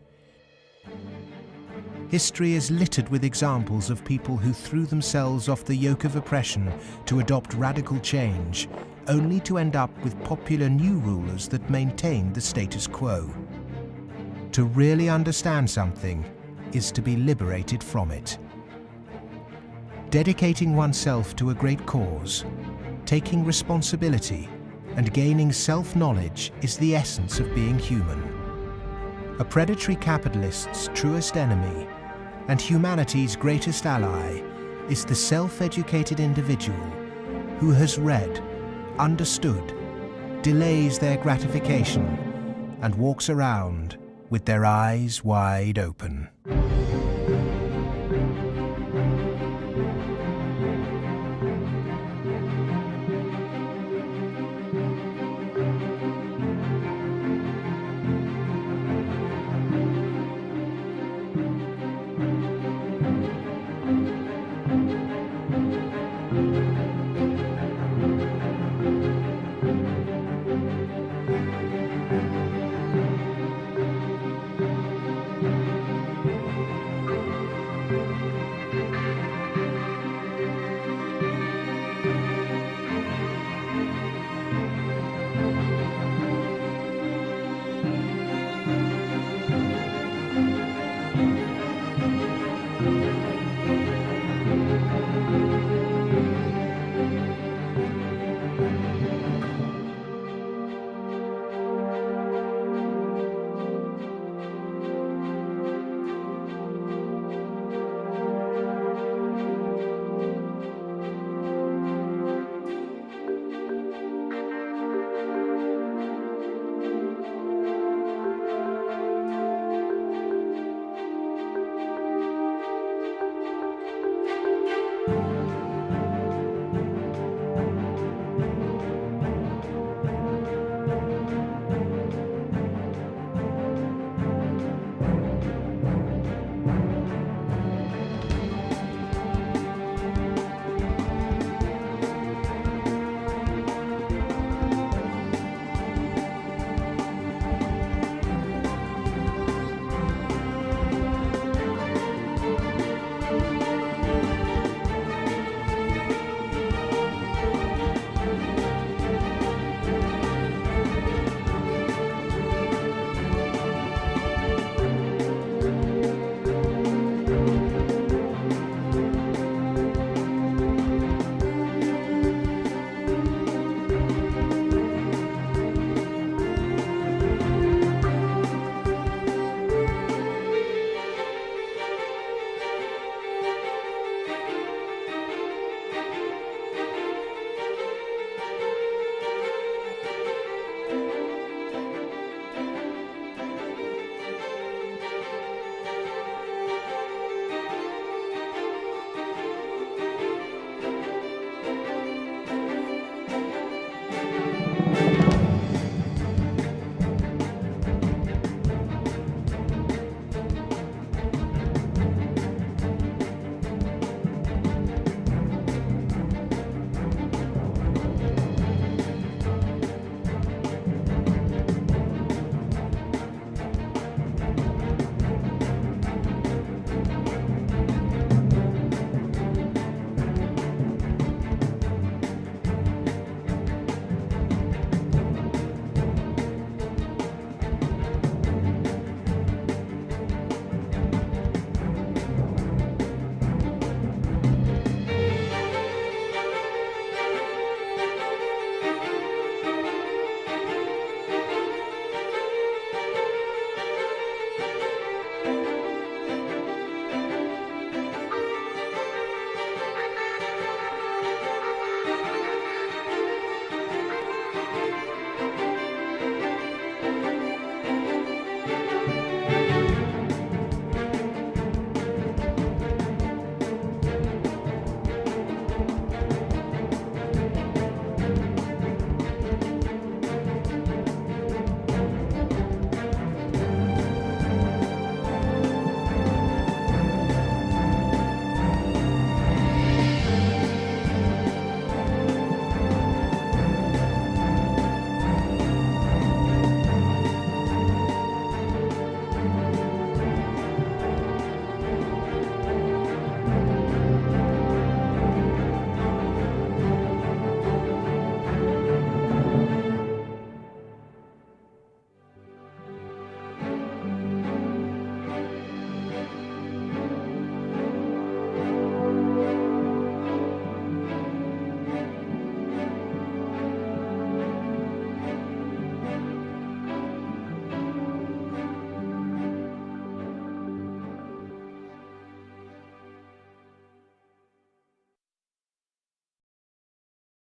History is littered with examples of people who threw themselves off the yoke of oppression to adopt radical change, only to end up with popular new rulers that maintained the status quo. To really understand something is to be liberated from it. Dedicating oneself to a great cause, taking responsibility, and gaining self-knowledge is the essence of being human. A predatory capitalist's truest enemy and humanity's greatest ally is the self-educated individual who has read, understood, delays their gratification, and walks around with their eyes wide open.